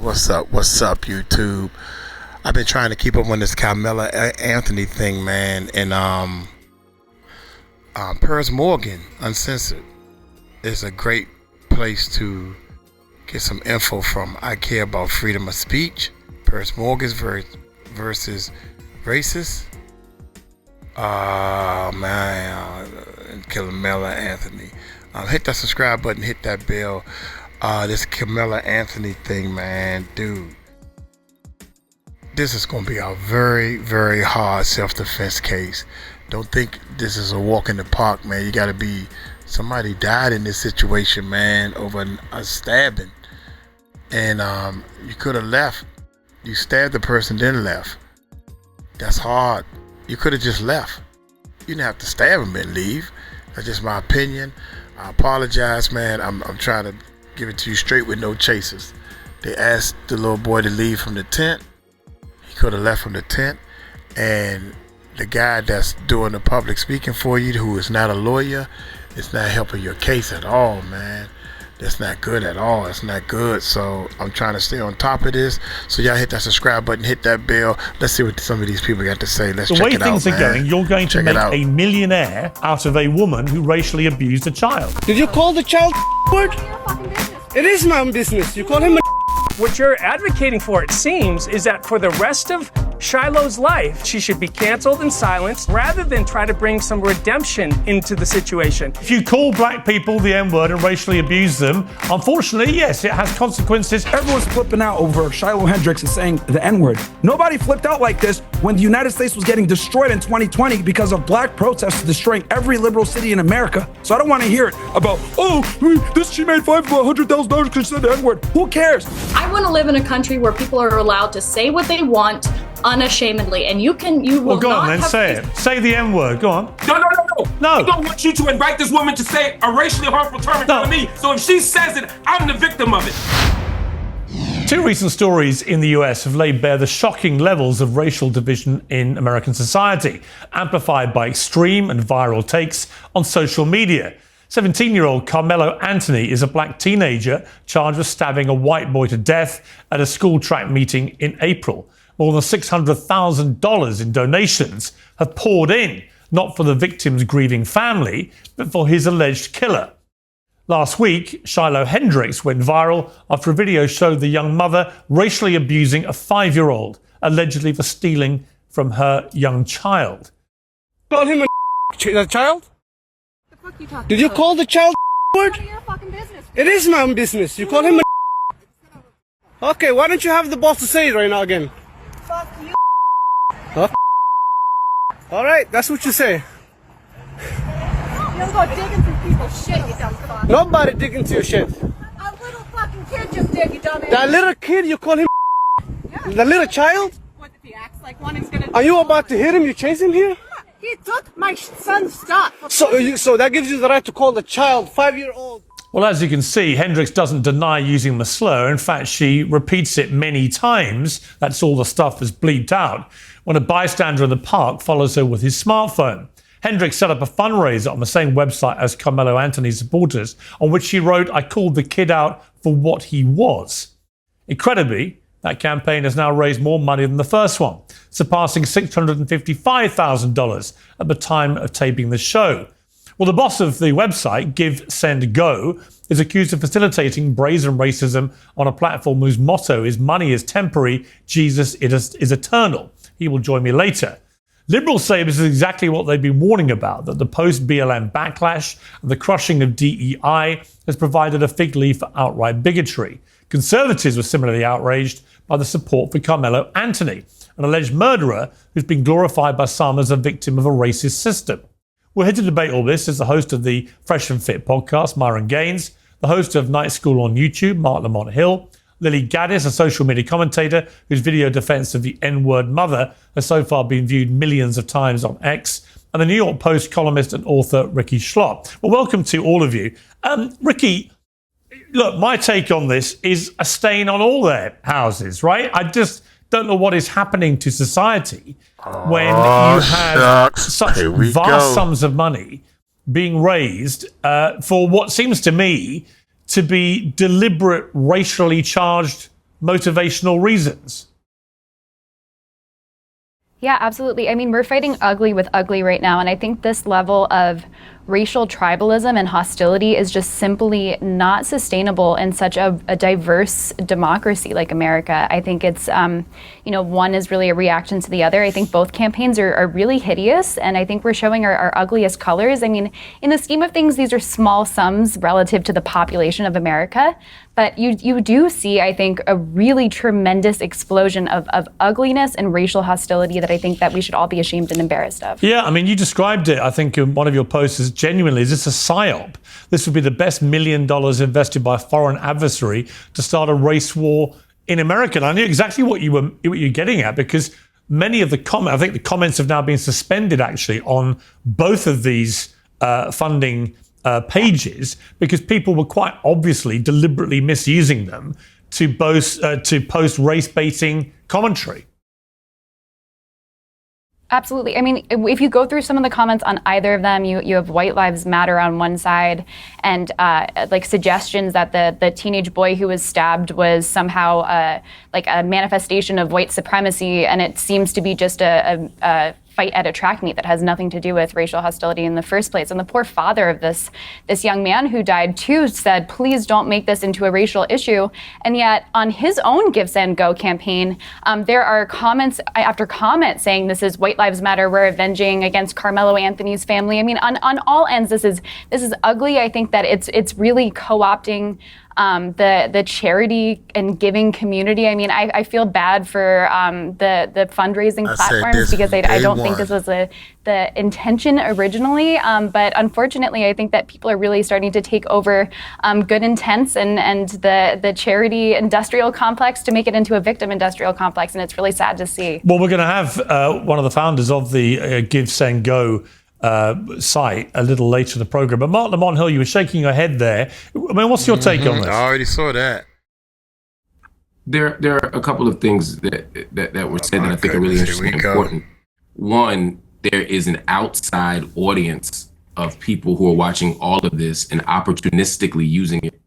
What's up, YouTube? I've been trying to keep up on this Carmela Anthony thing, man, and Piers Morgan, Uncensored, is a great place to get some info from. I care about freedom of speech. Piers Morgan versus racist. Carmela Anthony. Hit that subscribe button, hit that bell. This Carmela Anthony thing, man, dude. This is going to be a very, very hard self-defense case. Don't think this is a walk in the park, man. You got to be, somebody died in this situation, man, over a stabbing. And you could have left. You stabbed the person, then left. That's hard. You could have just left. You didn't have to stab him and leave. That's just my opinion. I apologize, man. I'm trying to give it to you straight with no chasers. They asked the little boy to leave from the tent. He could have left from the tent. And the guy that's doing the public speaking for you, who is not a lawyer, is not helping your case at all, man. That's not good at all. It's not good. So I'm trying to stay on top of this. So y'all hit that subscribe button, hit that bell. Let's see what some of these people got to say. Let's check it out, man. The way things are going, you're going to make a millionaire out of a woman who racially abused a child. Did you call the child word? It is my own business. You call him a What you're advocating for, it seems, is that for the rest of Shiloh's life, she should be canceled and silenced rather than try to bring some redemption into the situation. If you call black people the N-word and racially abuse them, unfortunately, yes, it has consequences. Everyone's flipping out over Shiloh Hendricks is saying the N-word. Nobody flipped out like this when the United States was getting destroyed in 2020 because of black protests destroying every liberal city in America. So I don't want to hear it about, she made $100,000 because she said the N-word. Who cares? I want to live in a country where people are allowed to say what they want unashamedly, and you will well, go not on then, say it. Say the N-word, go on. No. No. I don't want you to invite this woman to say a racially harmful term in front of me. So if she says it, I'm the victim of it. Two recent stories in the US have laid bare the shocking levels of racial division in American society, amplified by extreme and viral takes on social media. 17-year-old Carmelo Anthony is a black teenager charged with stabbing a white boy to death at a school track meeting in April. More than $600,000 in donations have poured in, not for the victim's grieving family, but for his alleged killer. Last week, Shiloh Hendricks went viral after a video showed the young mother racially abusing a 5-year-old, allegedly for stealing from her young child. call him a child? The fuck you talking Did you about? call the child word? None of your fucking business. It is my own business. You call him a Okay, why don't you have the balls to say it right now again? Fuck you. Huh? Alright, that's what you say. You don't go digging through people's shit, you dumb fuck. Nobody dig into your shit. A little fucking kid just did, you dumbass. That little kid, you call him Yeah. the little child? What if he acts like one, he's gonna... Are you about to hit him? You chase him here? He took my son's stuff. So that gives you the right to call the child 5-year-old. Well, as you can see, Hendricks doesn't deny using the slur. In fact, she repeats it many times. That's all the stuff that's bleeped out. When a bystander in the park follows her with his smartphone. Hendricks set up a fundraiser on the same website as Carmelo Anthony's supporters, on which she wrote, "I called the kid out for what he was." Incredibly, that campaign has now raised more money than the first one, surpassing $655,000 at the time of taping the show. Well, the boss of the website, Give, Send, Go, is accused of facilitating brazen racism on a platform whose motto is "Money is temporary, Jesus is eternal. He will join me later." Liberals say this is exactly what they've been warning about, that the post-BLM backlash and the crushing of DEI has provided a fig leaf for outright bigotry. Conservatives were similarly outraged by the support for Carmelo Anthony, an alleged murderer who's been glorified by some as a victim of a racist system. We're here to debate all this as the host of the Fresh and Fit podcast, Myron Gaines, the host of Night School on YouTube, Mark Lamont Hill, Lily Gaddis, a social media commentator whose video defense of the N-word mother has so far been viewed millions of times on X, and the New York Post columnist and author Ricky Schlott. Well, welcome to all of you. Ricky, look, my take on this is a stain on all their houses, right? I just don't know what is happening to society when you have such vast sums of money being raised for what seems to me to be deliberate, racially charged motivational reasons. Yeah, absolutely. I mean, we're fighting ugly with ugly right now. And I think this level of racial tribalism and hostility is just simply not sustainable in such a diverse democracy like America. I think it's, one is really a reaction to the other. I think both campaigns are really hideous, and I think we're showing our ugliest colors. I mean, in the scheme of things, these are small sums relative to the population of America. But you do see, I think, a really tremendous explosion of ugliness and racial hostility that I think that we should all be ashamed and embarrassed of. Yeah, I mean, you described it, I think, in one of your posts as genuinely, is this a psyop? This would be the best $1 million invested by a foreign adversary to start a race war in America. And I knew exactly what you're getting at, because many of the comments, I think the comments have now been suspended actually on both of these funding pages, because people were quite obviously deliberately misusing them to post race baiting commentary. Absolutely. I mean, if you go through some of the comments on either of them, you have White Lives Matter on one side, and like suggestions that the teenage boy who was stabbed was somehow like a manifestation of white supremacy, and it seems to be just a fight at a track meet that has nothing to do with racial hostility in the first place. And the poor father of this young man who died too said, please don't make this into a racial issue. And yet on his own Give, Send, Go campaign, there are comments after comment saying this is White Lives Matter, we're avenging against Carmelo Anthony's family. I mean, on all ends, this is ugly. I think that it's really co-opting the charity and giving community. I mean, I feel bad for the fundraising platforms, because I don't think this was the intention originally. But unfortunately, I think that people are really starting to take over good intents and the charity industrial complex to make it into a victim industrial complex. And it's really sad to see. Well, we're going to have one of the founders of the Give, Send, Go site a little later in the program. But Mark Lamont Hill, you were shaking your head there. I mean, what's your take on this? I already saw that. There are a couple of things that were said that I think are really interesting and important. One, there is an outside audience of people who are watching all of this and opportunistically using it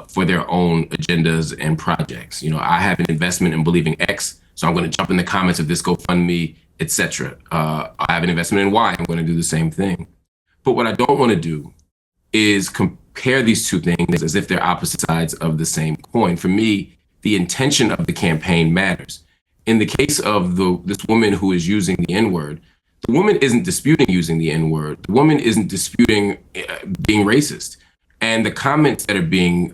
for their own agendas and projects. You know, I have an investment in believing X, so I'm going to jump in the comments of this GoFundMe, etc. I have an investment in Y. I'm going to do the same thing. But what I don't want to do is compare these two things as if they're opposite sides of the same coin. For me, the intention of the campaign matters. In the case of this woman who is using the N-word, the woman isn't disputing using the N-word. The woman isn't disputing being racist. And the comments that are being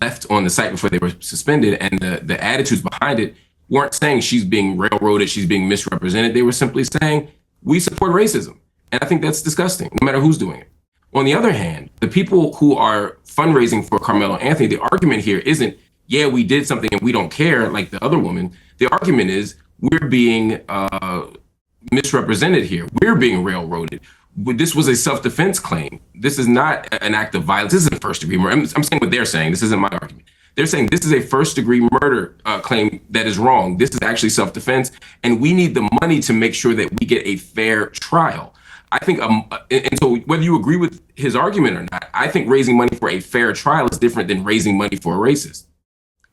left on the site before they were suspended, and the attitudes behind it, weren't saying she's being railroaded, she's being misrepresented. They were simply saying, we support racism. And I think that's disgusting, no matter who's doing it. On the other hand, the people who are fundraising for Carmelo Anthony, the argument here isn't, yeah, we did something and we don't care, like the other woman. The argument is, we're being misrepresented here. We're being railroaded. This was a self-defense claim. This is not an act of violence. This isn't first-degree murder. I'm saying what they're saying. This isn't my argument. They're saying this is a first-degree murder claim that is wrong. This is actually self-defense, and we need the money to make sure that we get a fair trial. I think, and so whether you agree with his argument or not, I think raising money for a fair trial is different than raising money for a racist.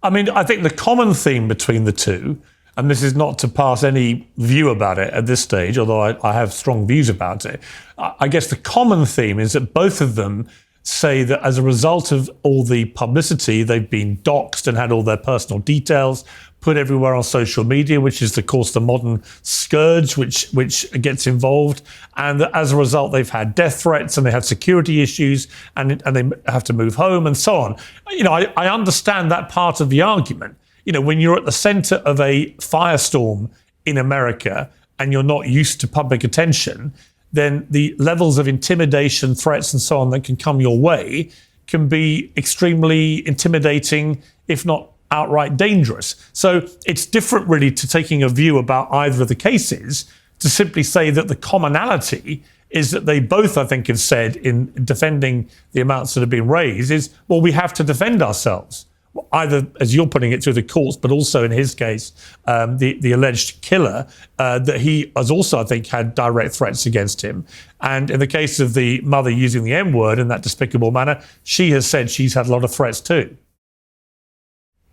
I mean, I think the common theme between the two, and this is not to pass any view about it at this stage, although I have strong views about it, I guess the common theme is that both of them say that as a result of all the publicity, they've been doxxed and had all their personal details put everywhere on social media, which is, of course, the modern scourge which gets involved. And as a result, they've had death threats and they have security issues and they have to move home and so on. You know, I understand that part of the argument. You know, when you're at the center of a firestorm in America and you're not used to public attention, then the levels of intimidation, threats, and so on that can come your way can be extremely intimidating, if not outright dangerous. So it's different, really, to taking a view about either of the cases, to simply say that the commonality is that they both, I think, have said in defending the amounts that have been raised is, well, we have to defend ourselves. Either, as you're putting it, through the courts, but also in his case, the alleged killer, that he has also, I think, had direct threats against him. And in the case of the mother using the N-word in that despicable manner, she has said she's had a lot of threats too.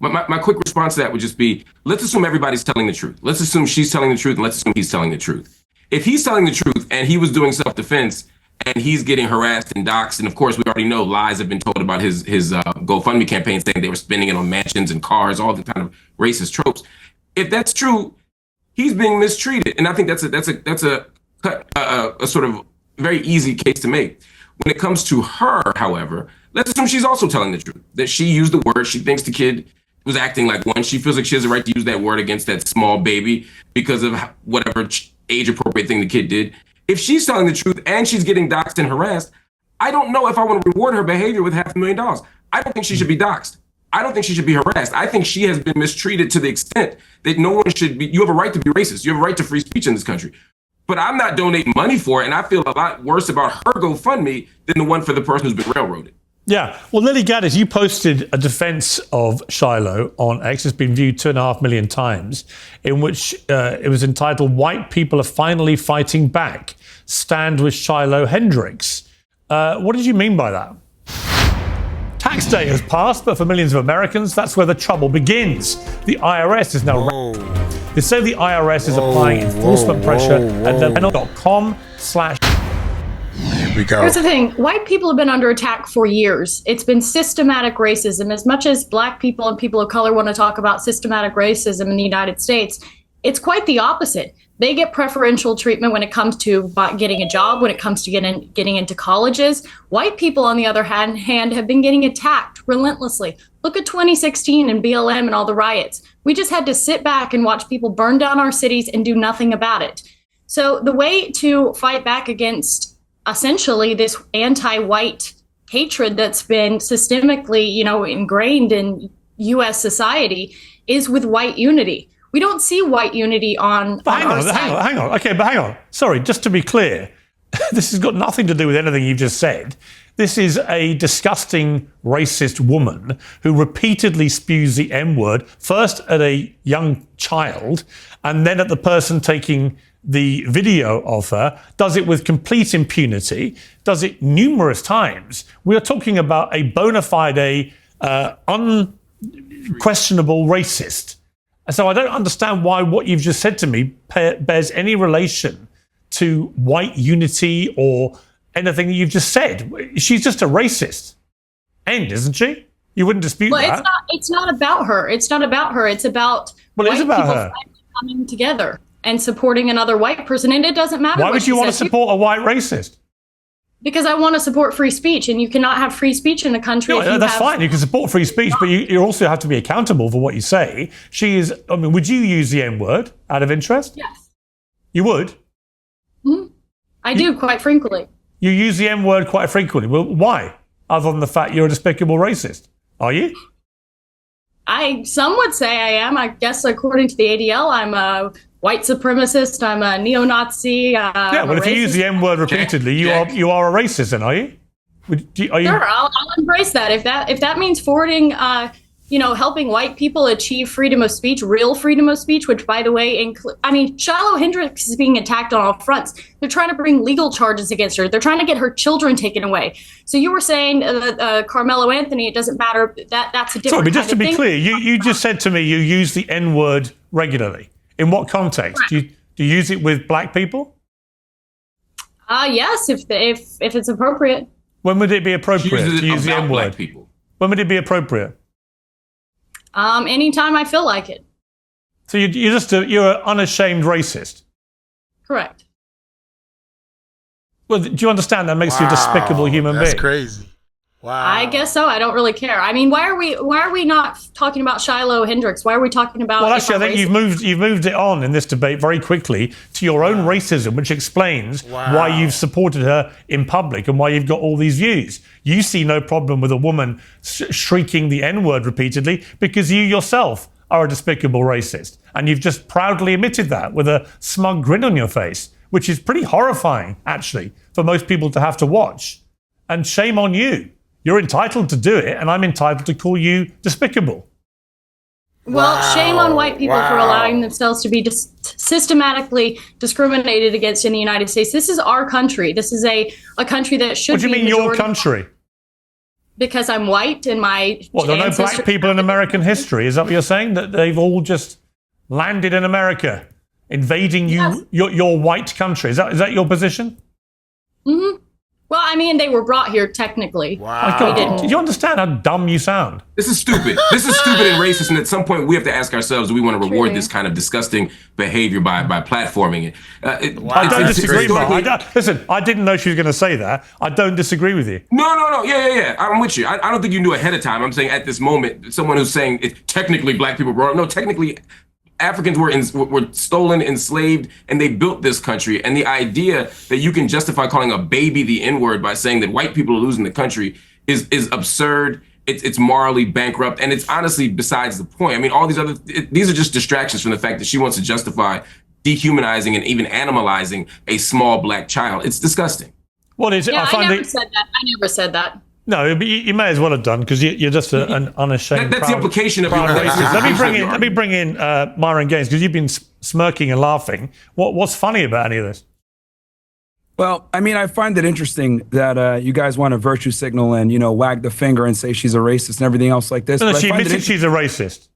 My quick response to that would just be, let's assume everybody's telling the truth. Let's assume she's telling the truth, and let's assume he's telling the truth. If he's telling the truth and he was doing self-defense and he's getting harassed and doxxed, and of course we already know lies have been told about his GoFundMe campaign saying they were spending it on mansions and cars, all the kind of racist tropes. If that's true, he's being mistreated, and I think that's a sort of very easy case to make. When it comes to her, however, let's assume she's also telling the truth, that she used the word, she thinks the kid was acting like one. She feels like she has a right to use that word against that small baby because of whatever age-appropriate thing the kid did. If she's telling the truth and she's getting doxxed and harassed, I don't know if I want to reward her behavior with $500,000. I don't think she should be doxxed. I don't think she should be harassed. I think she has been mistreated to the extent that no one should be. You have a right to be racist. You have a right to free speech in this country. But I'm not donating money for it, and I feel a lot worse about her GoFundMe than the one for the person who's been railroaded. Yeah. Well, Lily Gaddis, you posted a defense of Shiloh on X. It's been viewed 2.5 million times, in which it was entitled, "White People Are Finally Fighting Back. Stand with Shiloh Hendricks." What did you mean by that? Tax day has passed, but for millions of Americans, that's where the trouble begins. The IRS is now... They say the IRS is applying enforcement pressure at thebanner.com/... Here we go. Here's the thing. White people have been under attack for years. It's been systematic racism. As much as black people and people of color want to talk about systematic racism in the United States, it's quite the opposite. They get preferential treatment when it comes to getting a job, when it comes to getting into colleges. White people, on the other hand, have been getting attacked relentlessly. Look at 2016 and BLM and all the riots. We just had to sit back and watch people burn down our cities and do nothing about it. So the way to fight back against essentially this anti-white hatred that's been systemically, ingrained in U.S. society is with white unity. We don't see white unity on Hang on. Okay, but hang on. Sorry, just to be clear, this has got nothing to do with anything you've just said. This is a disgusting racist woman who repeatedly spews the N-word, first at a young child and then at the person taking the video of her, does it with complete impunity, does it numerous times. We are talking about a bona fide, unquestionable racist. And so I don't understand why what you've just said to me bears any relation to white unity or anything that you've just said. She's just a racist. Isn't she? You wouldn't dispute that. It's not about her. It's not about her. It's about white people coming together and supporting another white person. And it doesn't matter. Why would you want to support a white racist? Because I want to support free speech, and you cannot have free speech in the country. That's fine. You can support free speech, but you also have to be accountable for what you say. Would you use the N-word out of interest? Yes. You would? Mm-hmm. I do, quite frequently. You use the N-word quite frequently. Well, why? Other than the fact you're a despicable racist. Are you? Some would say I am. I guess according to the ADL, I'm a white supremacist. I'm a neo-Nazi. If you use the N-word repeatedly, you are a racist, then, are you? Sure, I'll embrace that. If that means forwarding, helping white people achieve freedom of speech, real freedom of speech, which, by the way, Shiloh Hendricks is being attacked on all fronts. They're trying to bring legal charges against her. They're trying to get her children taken away. So you were saying Carmelo Anthony, it doesn't matter. That's a different. Sorry, but just to be clear, you just said to me you use the N-word regularly. In what context? Do you use it with black people? Yes, if it's appropriate. When would it be appropriate to use the N-word? When would it be appropriate? Anytime I feel like it. So you're an unashamed racist. Correct. Well, do you understand that makes you a despicable human being? That's crazy. Wow. I guess so. I don't really care. Why are we not talking about Shiloh Hendricks? Why are we talking about? Well, actually, I think you've moved it on in this debate very quickly to your own racism, which explains why you've supported her in public and why you've got all these views. You see no problem with a woman shrieking the N-word repeatedly because you yourself are a despicable racist, and you've just proudly admitted that with a smug grin on your face, which is pretty horrifying, actually, for most people to have to watch. And shame on you. You're entitled to do it, and I'm entitled to call you despicable. Well, shame on white people for allowing themselves to be systematically discriminated against in the United States. This is our country. This is a country that should be. What do you mean your country? because I'm white and my Well, there are no black people in American history. Is that what you're saying? That they've all just landed in America, invading your white country? Is that your position? Mm-hmm. Well, I mean, they were brought here technically. Wow. Do you understand how dumb you sound? This is stupid. This is stupid and racist. And at some point, we have to ask ourselves, do we want to reward this kind of disgusting behavior by platforming it? I don't disagree, Mark. Listen, I didn't know she was going to say that. I don't disagree with you. No. Yeah. I'm with you. I don't think you knew ahead of time. I'm saying at this moment, someone who's saying technically black people brought up. No, technically Africans were stolen, enslaved, and they built this country. And the idea that you can justify calling a baby the N-word by saying that white people are losing the country is absurd. It's morally bankrupt, and it's honestly besides the point. I mean, all these are just distractions from the fact that she wants to justify dehumanizing and even animalizing a small black child. It's disgusting. What is it? Yeah, I never said that. No, but you may as well have done because you're just an unashamed. That's the implication of your racist. Let me bring in Myron Gaines because you've been smirking and laughing. What's funny about any of this? Well, I mean, I find it interesting that you guys want to virtue signal and wag the finger and say she's a racist and everything else like this. No, she admits she's a racist.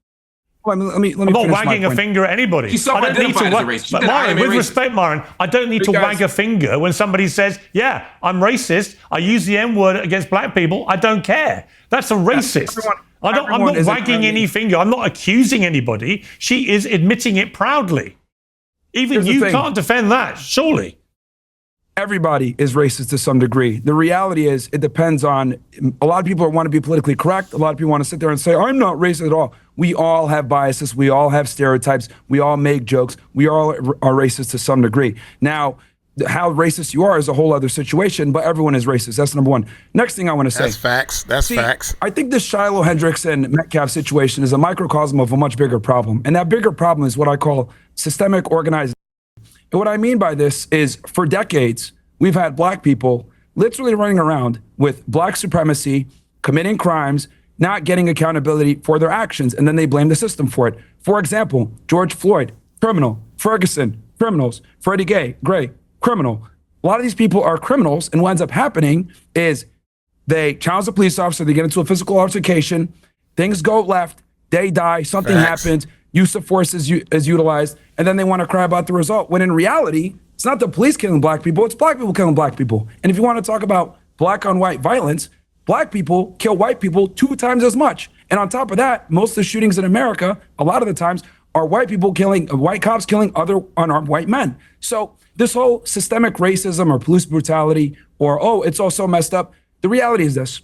Well, let me I'm not wagging a finger at anybody. She's self-identified as a racist. But Myron, with respect, Myron, I don't need to wag a finger when somebody says, yeah, I'm racist. I use the N-word against black people. I don't care. That's a racist. I'm not wagging any finger. I'm not accusing anybody. She is admitting it proudly. Even you can't defend that, surely. Everybody is racist to some degree. The reality is it depends on, a lot of people want to be politically correct. A lot of people want to sit there and say, I'm not racist at all. We all have biases. We all have stereotypes. We all make jokes. We all are racist to some degree. Now, how racist you are is a whole other situation, but everyone is racist. That's number one. Next thing I want to say. That's facts. That's facts. I think this Shiloh, Hendricks, and Metcalf situation is a microcosm of a much bigger problem. And that bigger problem is what I call systemic organized. And what I mean by this is for decades, we've had black people literally running around with black supremacy, committing crimes, not getting accountability for their actions, and then they blame the system for it. For example, George Floyd, criminal. Ferguson, criminals. Freddie Gray, criminal. A lot of these people are criminals, and what ends up happening is they challenge the police officer, they get into a physical altercation, things go left, they die, something happens, use of force is utilized, and then they want to cry about the result, when in reality, it's not the police killing black people, it's black people killing black people. And if you want to talk about black on white violence, black people kill white people 2 times as much. And on top of that, most of the shootings in America, a lot of the times, are white cops killing other unarmed white men. So this whole systemic racism or police brutality or, it's all so messed up. The reality is this.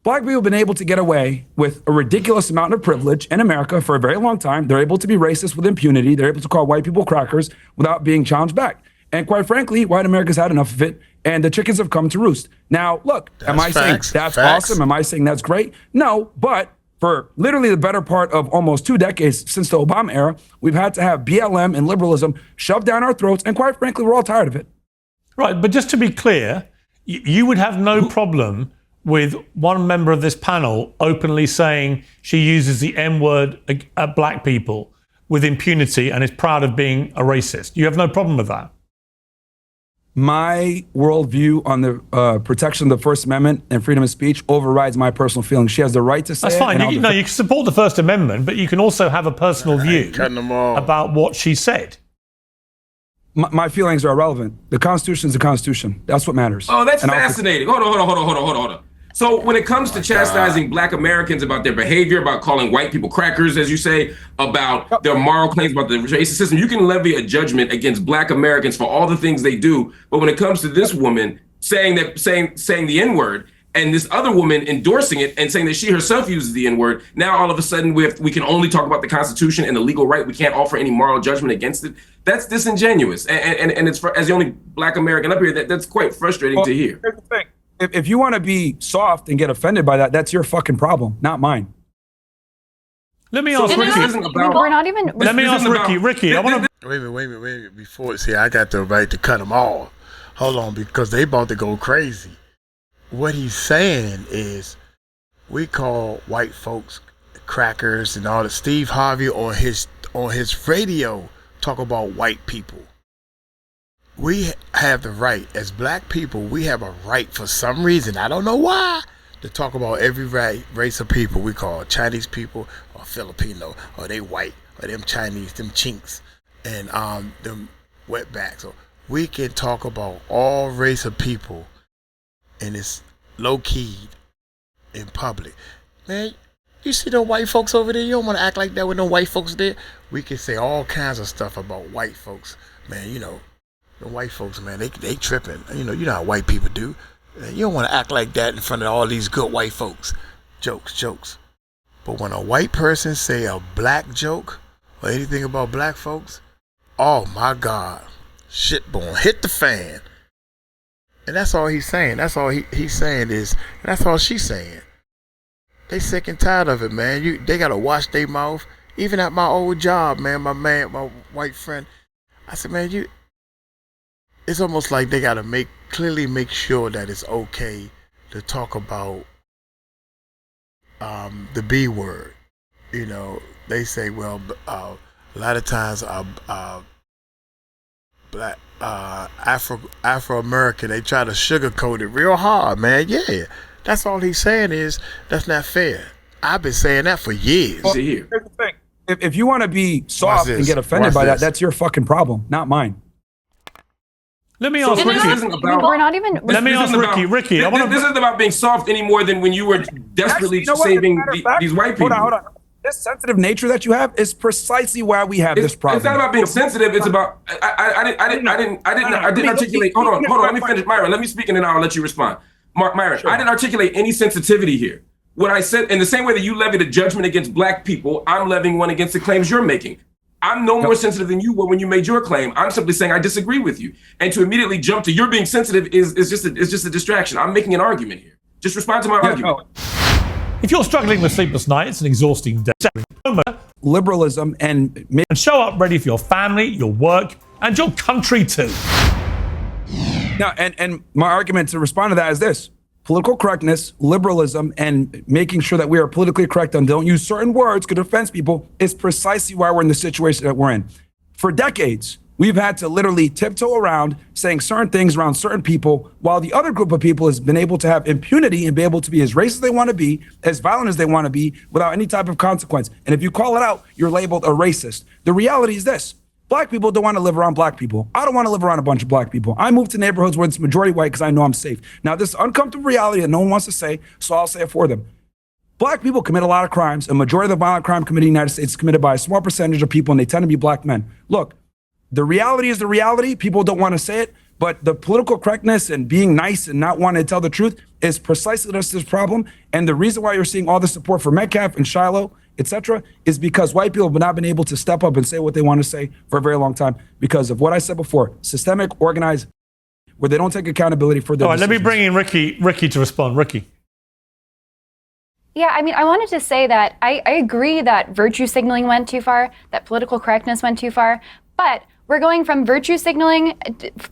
Black people have been able to get away with a ridiculous amount of privilege in America for a very long time. They're able to be racist with impunity. They're able to call white people crackers without being challenged back. And quite frankly, white America's had enough of it, and the chickens have come to roost. Now, look, am I saying that's awesome? Am I saying that's great? No, but for literally the better part of almost 2 decades since the Obama era, we've had to have BLM and liberalism shoved down our throats, and quite frankly, we're all tired of it. Right, but just to be clear, you would have no problem with one member of this panel openly saying she uses the N-word at black people with impunity and is proud of being a racist. You have no problem with that? My worldview on the protection of the First Amendment and freedom of speech overrides my personal feelings. She has the right to say That's fine. You can support the First Amendment, but you can also have a personal view about what she said. My feelings are irrelevant. The Constitution is the Constitution. That's what matters. Oh, that's fascinating. Hold on. So when it comes to chastising black Americans about their behavior, about calling white people crackers, as you say, about their moral claims about the racist system, you can levy a judgment against black Americans for all the things they do. But when it comes to this woman saying the N-word, and this other woman endorsing it and saying that she herself uses the N-word, now all of a sudden we can only talk about the Constitution and the legal right. We can't offer any moral judgment against it. That's disingenuous. And it's as the only black American up here, that's quite frustrating to hear. Here's the thing. If you want to be soft and get offended by that, that's your fucking problem, not mine. Let me ask Ricky. We're not even. Let me ask Ricky. Ricky, I want to. Wait a minute. Before, see, I got the right to cut them all. Hold on, because they about to go crazy. What he's saying is, we call white folks crackers and all that. Steve Harvey on his radio talk about white people. We have the right, as black people, we have a right for some reason, I don't know why, to talk about every race of people. We call Chinese people or Filipino or they white or them Chinese, them chinks and them wetbacks. So we can talk about all race of people and it's low key in public. Man, you see the white folks over there? You don't want to act like that with no white folks there. We can say all kinds of stuff about white folks. Man, you know, the white folks, man, they tripping. You know how white people do. You don't want to act like that in front of all these good white folks. Jokes. But when a white person say a black joke or anything about black folks, oh my God, shit born hit the fan. And that's all he's saying. That's all he's saying is, and that's all she's saying. They sick and tired of it, man. They gotta wash their mouth. Even at my old job, man, my white friend, I said, man, it's almost like they gotta clearly make sure that it's okay to talk about the B word. You know, they say, well, a lot of times black Afro-American, they try to sugarcoat it real hard, man. Yeah, that's all he's saying is that's not fair. I've been saying that for years. Well, here's the thing. If you want to be soft and get offended by that, that's your fucking problem, not mine. Let me ask Ricky. We're not even. Let me ask Ricky. This isn't about being soft any more than when you were desperately saving these white people. Hold on. This sensitive nature that you have is precisely why we have this problem. It's not about being sensitive. It's about I didn't articulate. Hold on. Let me finish, Myra. Let me speak and then I'll let you respond. Myra, sure. I didn't articulate any sensitivity here. What I said, in the same way that you levied a judgment against black people, I'm levying one against the claims you're making. I'm no more sensitive than you were when you made your claim. I'm simply saying I disagree with you. And to immediately jump to you're being sensitive is just a distraction. I'm making an argument here. Just respond to my argument. No. If you're struggling with sleepless nights and exhausting days, liberalism and show up ready for your family, your work, and your country too. Now, and my argument to respond to that is this. Political correctness, liberalism, and making sure that we are politically correct and don't use certain words could offend people is precisely why we're in the situation that we're in. For decades, we've had to literally tiptoe around saying certain things around certain people, while the other group of people has been able to have impunity and be able to be as racist as they want to be, as violent as they want to be, without any type of consequence. And if you call it out, you're labeled a racist. The reality is this. Black people don't want to live around black people. I don't want to live around a bunch of black people. I move to neighborhoods where it's majority white because I know I'm safe. Now, this is uncomfortable reality that no one wants to say, so I'll say it for them. Black people commit a lot of crimes. A majority of the violent crime committed in the United States is committed by a small percentage of people, and they tend to be black men. Look, the reality is the reality. People don't want to say it, but the political correctness and being nice and not wanting to tell the truth is precisely this problem. And the reason why you're seeing all the support for Metcalf and Shiloh, etc., is because white people have not been able to step up and say what they want to say for a very long time because of what I said before, systemic, organized, where they don't take accountability for their decisions. Let me bring in Ricky to respond. Ricky. Yeah, I mean, I wanted to say that I agree that virtue signaling went too far, that political correctness went too far, but we're going from virtue signaling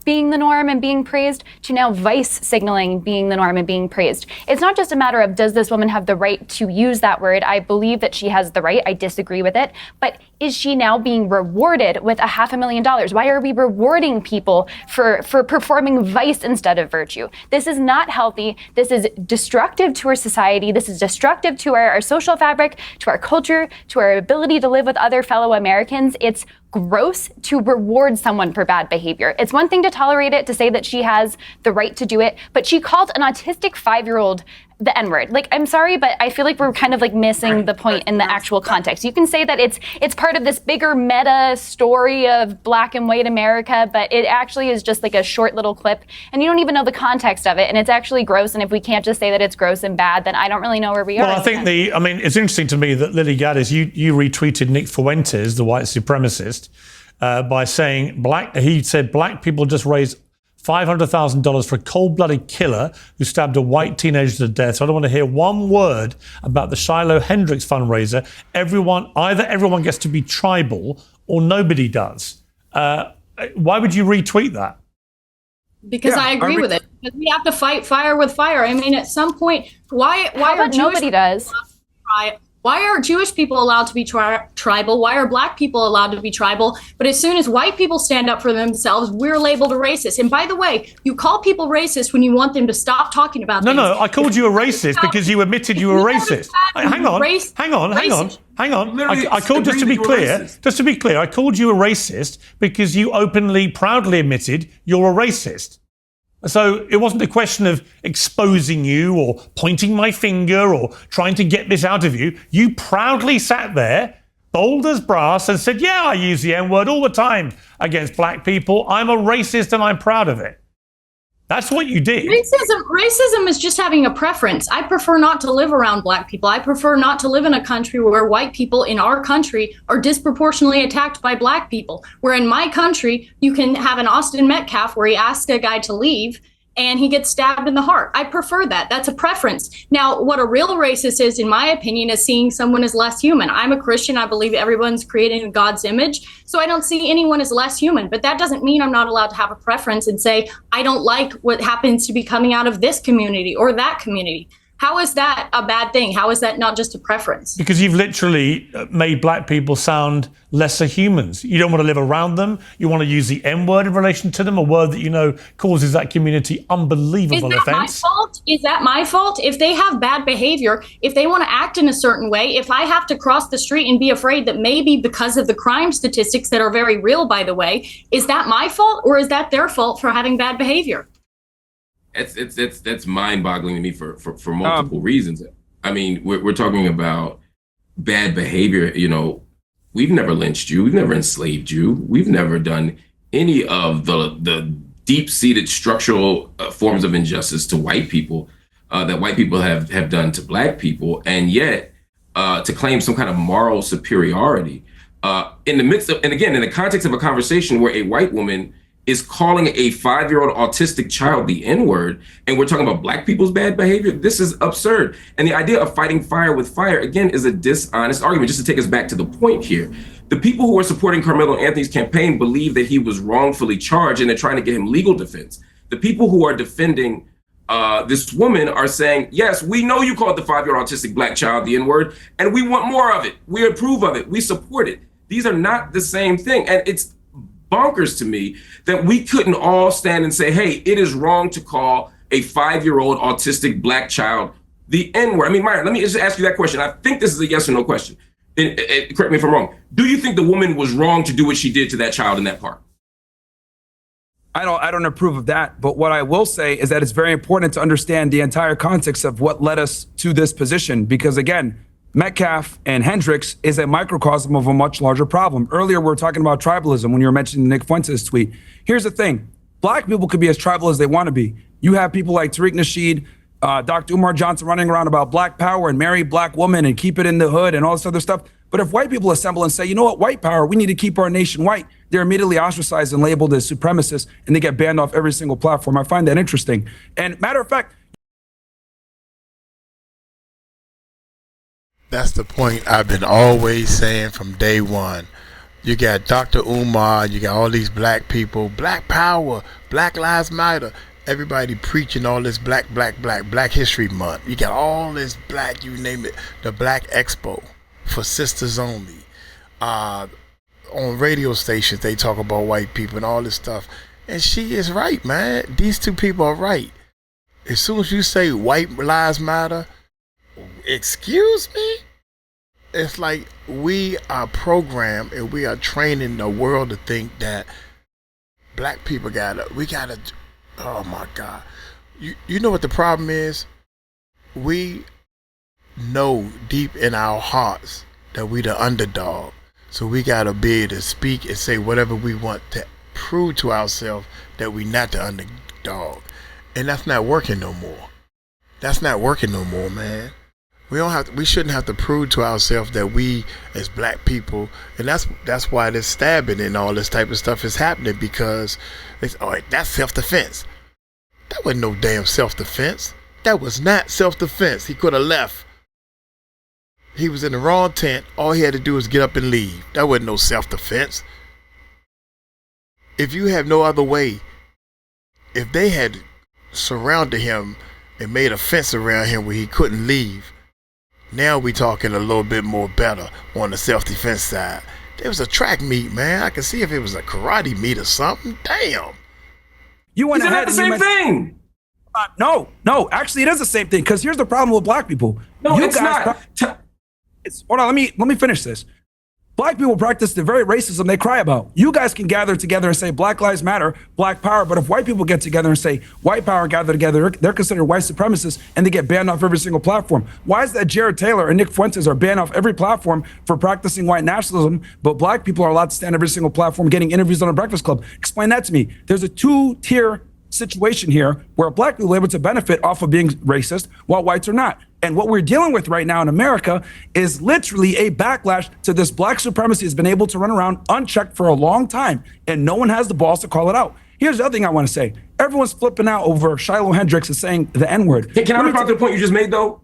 being the norm and being praised to now vice signaling being the norm and being praised. It's not just a matter of does this woman have the right to use that word? I believe that she has the right. I disagree with it. But is she now being rewarded with $500,000? Why are we rewarding people for performing vice instead of virtue? This is not healthy. This is destructive to our society. This is destructive to our social fabric, to our culture, to our ability to live with other fellow Americans. It's gross to reward someone for bad behavior. It's one thing to tolerate it, to say that she has the right to do it, but she called an autistic 5-year-old the N-word. Like, I'm sorry, but I feel like we're kind of like missing the point in the actual context. You can say that it's part of this bigger meta story of black and white America, but it actually is just like a short little clip, and you don't even know the context of it, and it's actually gross, and if we can't just say that it's gross and bad, then I don't really know where we are. Well, I think it's interesting to me that Lily Gaddis, you retweeted Nick Fuentes, the white supremacist, by saying he said black people just raised $500,000 for a cold-blooded killer who stabbed a white teenager to death. So I don't want to hear one word about the Shiloh Hendricks fundraiser. Either everyone gets to be tribal or nobody does. Why would you retweet that? Because I agree with it. Because we have to fight fire with fire. I mean, at some point, why are nobody does? Why are Jewish people allowed to be tribal? Why are black people allowed to be tribal? But as soon as white people stand up for themselves, we're labeled a racist. And by the way, you call people racist when you want them to stop talking about things. No, I called you a racist because you admitted you were racist. Hang on. I called, just to be clear, I called you a racist because you openly, proudly admitted you're a racist. So it wasn't a question of exposing you or pointing my finger or trying to get this out of you. You proudly sat there, bold as brass, and said, yeah, I use the N-word all the time against black people. I'm a racist and I'm proud of it. That's what you did. Racism is just having a preference. I prefer not to live around black people. I prefer not to live in a country where white people in our country are disproportionately attacked by black people. Where in my country, you can have an Austin Metcalf where he asks a guy to leave and he gets stabbed in the heart. I prefer that. That's a preference. Now, what a real racist is, in my opinion, is seeing someone as less human. I'm a Christian. I believe everyone's created in God's image. So I don't see anyone as less human. But that doesn't mean I'm not allowed to have a preference and say, I don't like what happens to be coming out of this community or that community. How is that a bad thing? How is that not just a preference? Because you've literally made black people sound lesser humans. You don't want to live around them. You want to use the N-word in relation to them, a word that you know causes that community unbelievable offense. Is that my fault? If they have bad behavior, if they want to act in a certain way, if I have to cross the street and be afraid that maybe because of the crime statistics that are very real, by the way, is that my fault or is that their fault for having bad behavior? That's mind-boggling to me for multiple reasons. I mean, we're talking about bad behavior. You know, we've never lynched you, we've never enslaved you, we've never done any of the deep-seated structural forms of injustice to white people that white people have done to black people, and yet to claim some kind of moral superiority in the midst of, and again, in the context of a conversation where a white woman is calling a 5-year-old autistic child the N-word, and we're talking about black people's bad behavior. This is absurd. And the idea of fighting fire with fire, again, is a dishonest argument. Just to take us back to the point here, the people who are supporting Carmelo Anthony's campaign believe that he was wrongfully charged and they're trying to get him legal defense. The people who are defending this woman are saying, yes, we know you called the 5-year-old autistic black child the N-word, and we want more of it. We approve of it. We support it. These are not the same thing. And it's bonkers to me that we couldn't all stand and say, hey, it is wrong to call a 5-year-old autistic black child the N-word. I mean, Myron, let me just ask you that question. I think this is a yes or no question. Correct me if I'm wrong. Do you think the woman was wrong to do what she did to that child in that park? I don't approve of that. But what I will say is that it's very important to understand the entire context of what led us to this position. Because again, Metcalf and Hendricks is a microcosm of a much larger problem. Earlier, we were talking about tribalism when you were mentioning Nick Fuentes' tweet. Here's the thing. Black people could be as tribal as they want to be. You have people like Tariq Nasheed, Dr. Umar Johnson running around about black power and marry black women and keep it in the hood and all this other stuff. But if white people assemble and say, you know what, white power, we need to keep our nation white, they're immediately ostracized and labeled as supremacists, and they get banned off every single platform. I find that interesting. And matter of fact, that's the point I've been always saying from day one. You got Dr. Umar, you got all these black people, black power, Black Lives Matter, everybody preaching all this black history month. You got all this black, you name it, the Black Expo for sisters only. On radio stations, they talk about white people and all this stuff. And she is right, man. These two people are right. As soon as you say white lives matter, excuse me? It's like we are programmed and we are training the world to think that black people oh my God. You know what the problem is? We know deep in our hearts that we the underdog. So we gotta be able to speak and say whatever we want to prove to ourselves that we not the underdog. And that's not working no more. That's not working no more, man. We shouldn't have to prove to ourselves that we as black people, and that's why this stabbing and all this type of stuff is happening, because it's all right, that's self-defense. That wasn't no damn self-defense. That was not self-defense. He could have left. He was in the wrong tent. All he had to do was get up and leave. That wasn't no self-defense. If you have no other way, if they had surrounded him and made a fence around him where he couldn't leave, Now we talking a little bit more better on the self-defense side. There was a track meet, man. I can see if it was a karate meet or something. Damn. You went Isn't ahead that the and you same meant- thing? No. Actually, it is the same thing. Because here's the problem with black people. No, You it's guys not. hold on. Let me finish this. Black people practice the very racism they cry about. You guys can gather together and say Black Lives Matter, Black Power, but if white people get together and say white power, gather together, they're considered white supremacists and they get banned off every single platform. Why is that Jared Taylor and Nick Fuentes are banned off every platform for practicing white nationalism, but black people are allowed to stand every single platform getting interviews on a Breakfast Club? Explain that to me. There's a two-tier situation here where black people are able to benefit off of being racist while whites are not. And what we're dealing with right now in America is literally a backlash to this black supremacy has been able to run around unchecked for a long time, and no one has the balls to call it out. Here's the other thing I want to say. Everyone's flipping out over Shiloh Hendricks and saying the N-word. Hey, can I respond to the point you just made, though?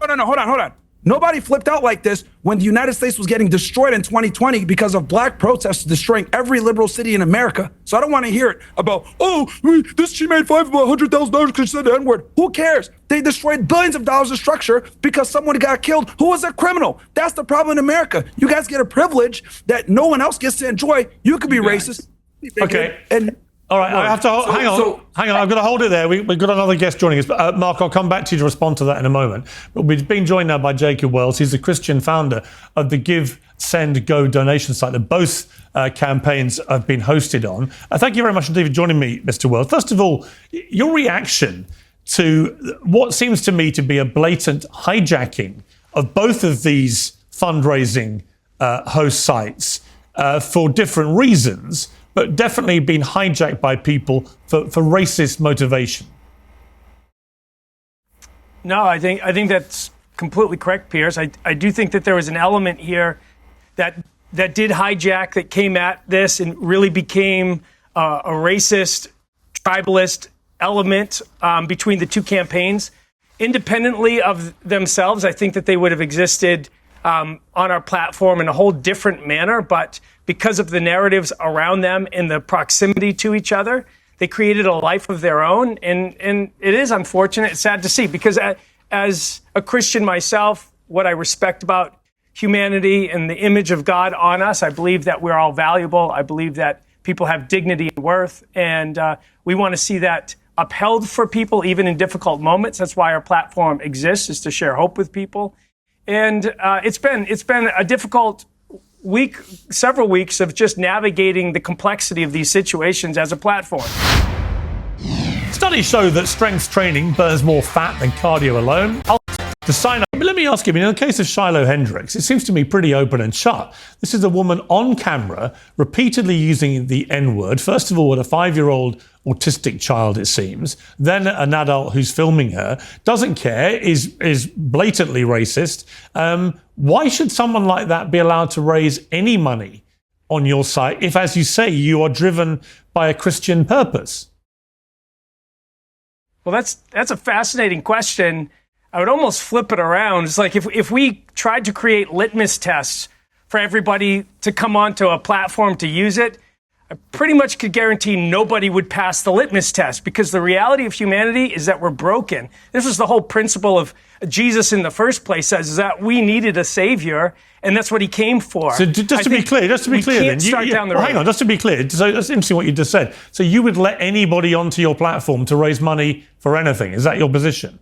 No, hold on. Nobody flipped out like this when the United States was getting destroyed in 2020 because of black protesters destroying every liberal city in America. So I don't want to hear it about, she made $100,000 because she said the N-word. Who cares? They destroyed billions of dollars of structure because someone got killed who was a criminal. That's the problem in America. You guys get a privilege that no one else gets to enjoy. You could be racist. Okay. And all right, I have to hang on. I've got to hold it there. We've got another guest joining us. Mark, I'll come back to you to respond to that in a moment. But we've been joined now by Jacob Wells. He's the Christian founder of the Give, Send, Go donation site that both campaigns have been hosted on. Thank you very much indeed for joining me, Mr. Wells. First of all, your reaction to what seems to me to be a blatant hijacking of both of these fundraising host sites for different reasons, but definitely been hijacked by people for racist motivation. No, I think that's completely correct, Piers. I do think that there was an element here that did hijack, that came at this and really became a racist, tribalist element between the two campaigns. Independently of themselves, I think that they would have existed on our platform in a whole different manner, but because of the narratives around them and the proximity to each other, they created a life of their own. And it is unfortunate. It's sad to see, because as a Christian myself, what I respect about humanity and the image of God on us, I believe that we're all valuable. I believe that people have dignity and worth. And we want to see that upheld for people, even in difficult moments. That's why our platform exists, is to share hope with people. And it's been a difficult week, several weeks of just navigating the complexity of these situations as a platform. Studies show that strength training burns more fat than cardio alone. To sign up, but let me ask you, in the case of Shiloh Hendricks, it seems to me pretty open and shut. This is a woman on camera repeatedly using the N-word, first of all with a 5-year-old autistic child, it seems, then an adult who's filming her, doesn't care, is blatantly racist. Why should someone like that be allowed to raise any money on your site if, as you say, you are driven by a Christian purpose? Well, that's a fascinating question. I would almost flip it around. It's like if we tried to create litmus tests for everybody to come onto a platform to use it, I pretty much could guarantee nobody would pass the litmus test, because the reality of humanity is that we're broken. This is the whole principle of Jesus in the first place, says, is that we needed a savior, and that's what he came for. So just to be clear, then, hang on, just to be clear, so that's interesting what you just said. So you would let anybody onto your platform to raise money for anything? Is that your position?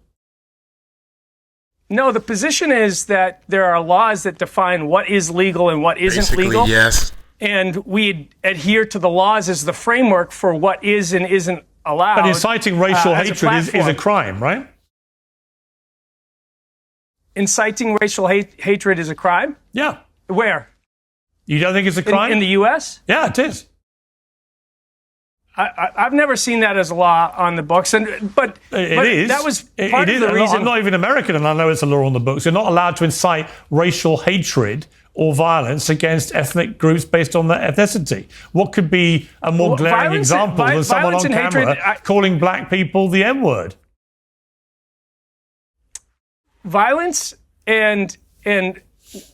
No, the position is that there are laws that define what is legal and what isn't Basically, legal. yes. And we adhere to the laws as the framework for what is and isn't allowed. But inciting racial hatred is a crime, right? Inciting racial hatred is a crime? Yeah. Where? You don't think it's a crime? In the U.S.? Yeah, it is. I've never seen that as a law on the books, but it is. That was part of the reason. I'm not even American, and I know it's a law on the books. You're not allowed to incite racial hatred or violence against ethnic groups based on their ethnicity. What could be a more glaring example than someone on camera calling black people the N-word? Violence and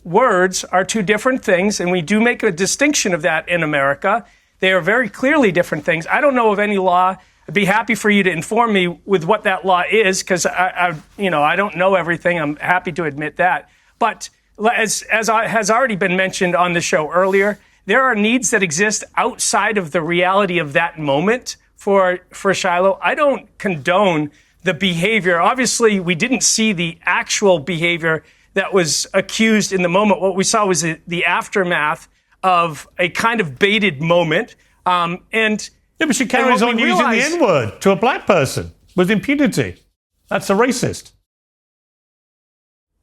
words are two different things, and we do make a distinction of that in America. They are very clearly different things. I don't know of any law I'd be happy for you to inform me with what that law is, because I don't know everything. I'm happy to admit that. But as has already been mentioned on the show earlier, there are needs that exist outside of the reality of that moment for Shiloh. I don't condone the behavior. Obviously, we didn't see the actual behavior that was accused in the moment. What we saw was the aftermath of a kind of baited moment. Yeah, but she carries on using the N-word to a black person with impunity. That's a racist.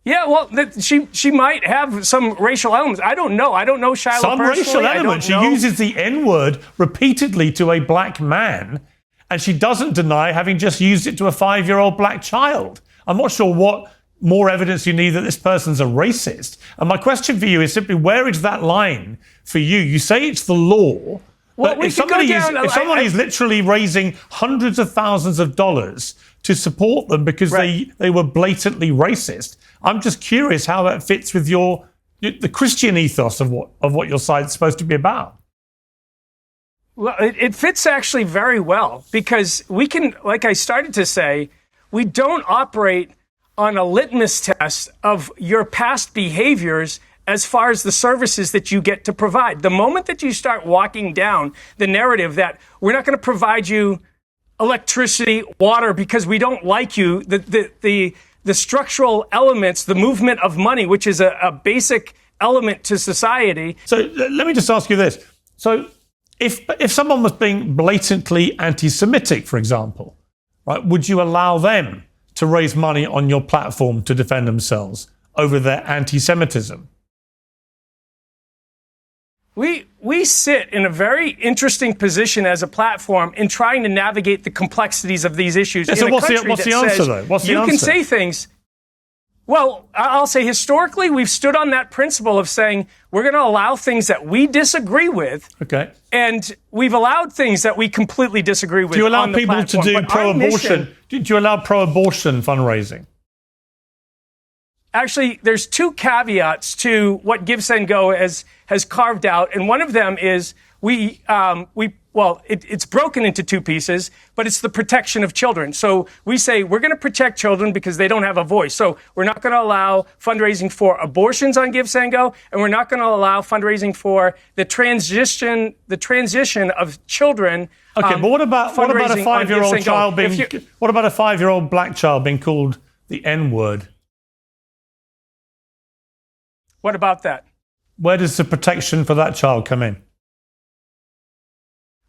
Yeah, well, she might have some racial elements. I don't know. I don't know Shiloh some personally. Racial elements. She uses the N-word repeatedly to a black man, and she doesn't deny having just used it to a 5-year-old black child. I'm not sure what more evidence you need that this person's a racist. And my question for you is simply, where is that line for you? You say it's the law. Well, but if somebody is literally raising hundreds of thousands of dollars to support them because they were blatantly racist, I'm just curious how that fits with the Christian ethos of what your side's supposed to be about. Well, it fits actually very well, because we can, like I started to say, we don't operate on a litmus test of your past behaviors as far as the services that you get to provide. The moment that you start walking down the narrative that we're not going to provide you electricity, water, because we don't like you, the structural elements, the movement of money, which is a basic element to society. So let me just ask you this. So if someone was being blatantly anti-Semitic, for example, right, would you allow them to raise money on your platform to defend themselves over their anti-Semitism? We sit in a very interesting position as a platform in trying to navigate the complexities of these issues. Yeah, so what's the answer, though? What's the answer? You can say things. Well, I'll say historically, we've stood on that principle of saying we're going to allow things that we disagree with. Okay. And we've allowed things that we completely disagree with. Do you allow people platform. to do pro-abortion? Do you allow pro-abortion fundraising? Actually, there's two caveats to what Give, Send, Go has carved out, and one of them is it's broken into two pieces, but it's the protection of children. So we say we're going to protect children because they don't have a voice. So we're not going to allow fundraising for abortions on Give, Send, Go, and we're not going to allow fundraising for the transition of children. Okay, but what about a 5-year-old child what about a 5-year-old black child being called the N-word? What about that? Where does the protection for that child come in?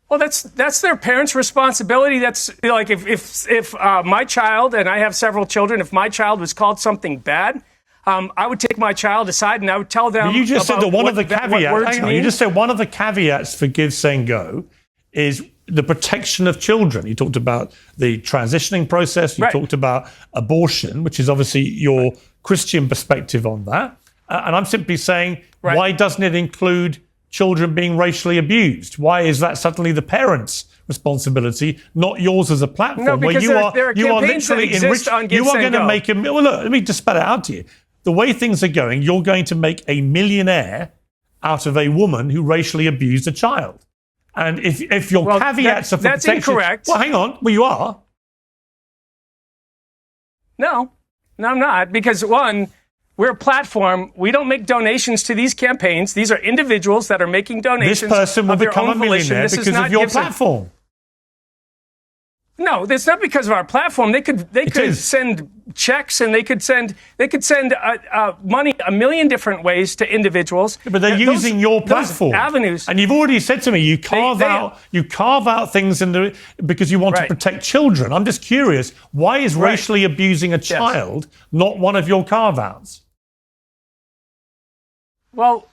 Well, that's their parents' responsibility. That's like if my child, and I have several children, if my child was called something bad, I would take my child aside and I would tell them. But you just said that one of the caveats. You just said one of the caveats for Give, Send, Go is the protection of children. You talked about the transitioning process. You talked about abortion, which is obviously your Christian perspective on that. And I'm simply saying, why doesn't it include children being racially abused? Why is that suddenly the parents' responsibility, not yours as a platform? No, because there are campaigns that exist on Give, Send, Go. Well, look, let me just spell it out to you. The way things are going, you're going to make a millionaire out of a woman who racially abused a child. And if your caveats are for that's protection... incorrect. Well, hang on. Well, you are. No, I'm not. Because, one, we're a platform. We don't make donations to these campaigns. These are individuals that are making donations. This person will become a millionaire because of your platform. No, it's not because of our platform. They could send checks and they could send money a million different ways to individuals. But they're using your platform avenues. And you've already said to me you carve out things because you want to protect children. I'm just curious, why is racially abusing a child not one of your carve outs? Well,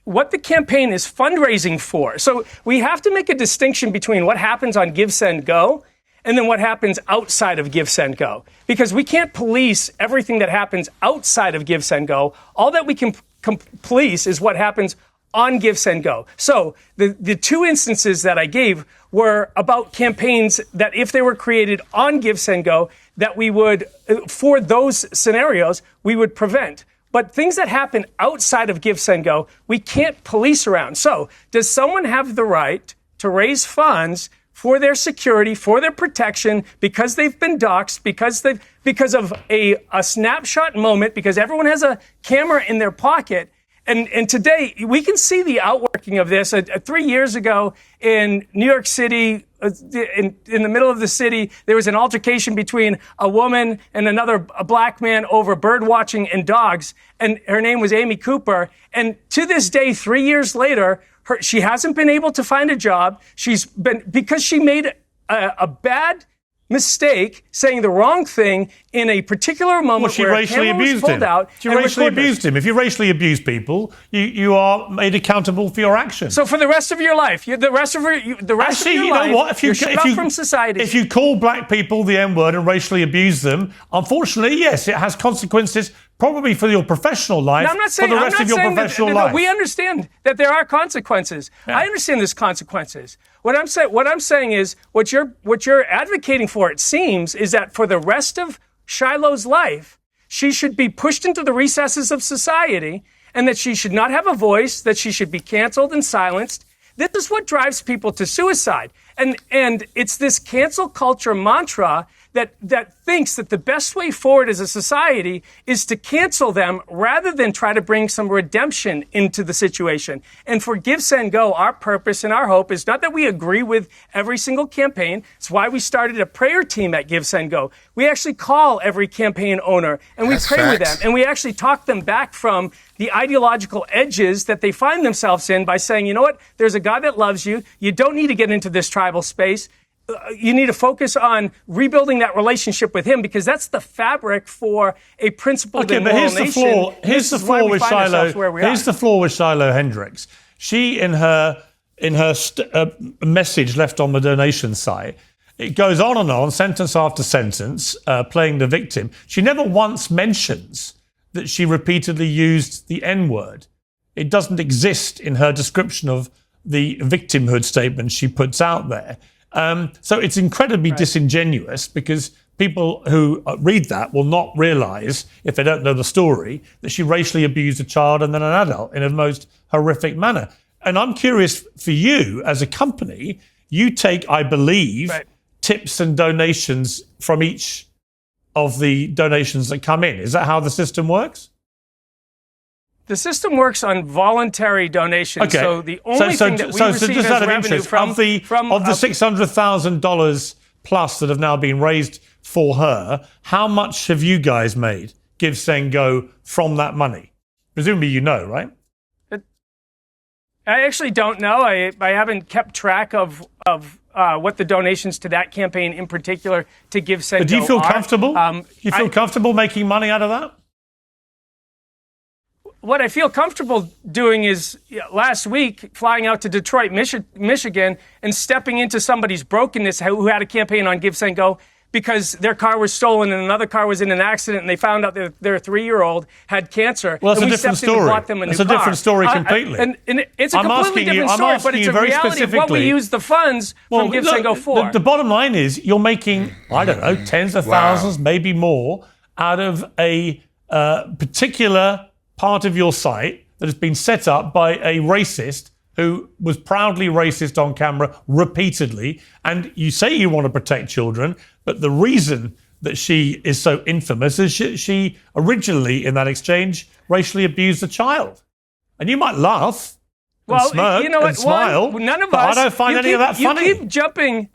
what the campaign is fundraising for. So we have to make a distinction between what happens on Give, Send, Go and then what happens outside of Give, Send, Go. Because we can't police everything that happens outside of Give, Send, Go. All that we can police is what happens on Give, Send, Go. So the two instances that I gave were about campaigns that if they were created on Give, Send, Go, that we would, for those scenarios, we would prevent. But things that happen outside of Give, Send, Go, we can't police around. So does someone have the right to raise funds for their security, for their protection, because they've been doxxed, because of a snapshot moment, because everyone has a camera in their pocket. And today, we can see the outworking of this. 3 years ago in New York City, in the middle of the city, there was an altercation between a woman and a black man over bird watching and dogs. And her name was Amy Cooper. And to this day, 3 years later, she hasn't been able to find a job. Because she made a bad mistake, saying the wrong thing in a particular moment she where racially a camera was abused pulled him. out. She racially abused him. If you racially abuse people, you are made accountable for your actions. So for the rest of your life, the rest of your life, you're shut off from society. If you call black people the N-word and racially abuse them, unfortunately, yes, it has consequences. Probably for your professional life, I'm not saying, for the rest of your professional life. No, we understand that there are consequences. Yeah. I understand there's consequences. What I'm saying is what you're advocating for, it seems, is that for the rest of Shiloh's life, she should be pushed into the recesses of society, and that she should not have a voice, that she should be canceled and silenced. This is what drives people to suicide. And it's this cancel culture mantra that thinks that the best way forward as a society is to cancel them rather than try to bring some redemption into the situation. And for Give, Send, Go, our purpose and our hope is not that we agree with every single campaign. It's why we started a prayer team at Give, Send, Go. We actually call every campaign owner and we pray with them. And we actually talk them back from the ideological edges that they find themselves in by saying, you know what, there's a God that loves you. You don't need to get into this tribal space. You need to focus on rebuilding that relationship with him, because that's the fabric for a principled and moral nation. Here's the flaw with Shiloh. Here's the flaw with Shiloh Hendricks. She, in her message left on the donation site, it goes on, sentence after sentence, playing the victim. She never once mentions that she repeatedly used the N-word. It doesn't exist in her description of the victimhood statement she puts out there. So it's incredibly disingenuous, because people who read that will not realise, if they don't know the story, that she racially abused a child and then an adult in a most horrific manner. And I'm curious for you, as a company, you take, I believe, tips and donations from each of the donations that come in. Is that how the system works? The system works on voluntary donations. Okay. So the only thing that we receive as revenue from of the $600,000 plus that have now been raised for her, how much have you guys made, Give, Send, Go, from that money? Presumably you know, right? I actually don't know. I haven't kept track of what the donations to that campaign in particular to Give, Send, Go are. Do you feel comfortable? You feel comfortable making money out of that? What I feel comfortable doing is last week flying out to Detroit, Michigan, and stepping into somebody's brokenness who had a campaign on Give, Send, Go because their car was stolen and another car was in an accident, and they found out that their 3-year-old had cancer. Well, that's and a different story. It's a different story completely. And it's a completely different story, but it's a reality of what we use the funds from Give, Send, Go for. The bottom line is you're making, I don't know, tens of thousands, maybe more, out of a particular part of your site that has been set up by a racist who was proudly racist on camera repeatedly. And you say you want to protect children, but the reason that she is so infamous is she originally, in that exchange, racially abused a child. And you might laugh and smirk and smile, none of but us, I don't find any of that funny. You keep jumping.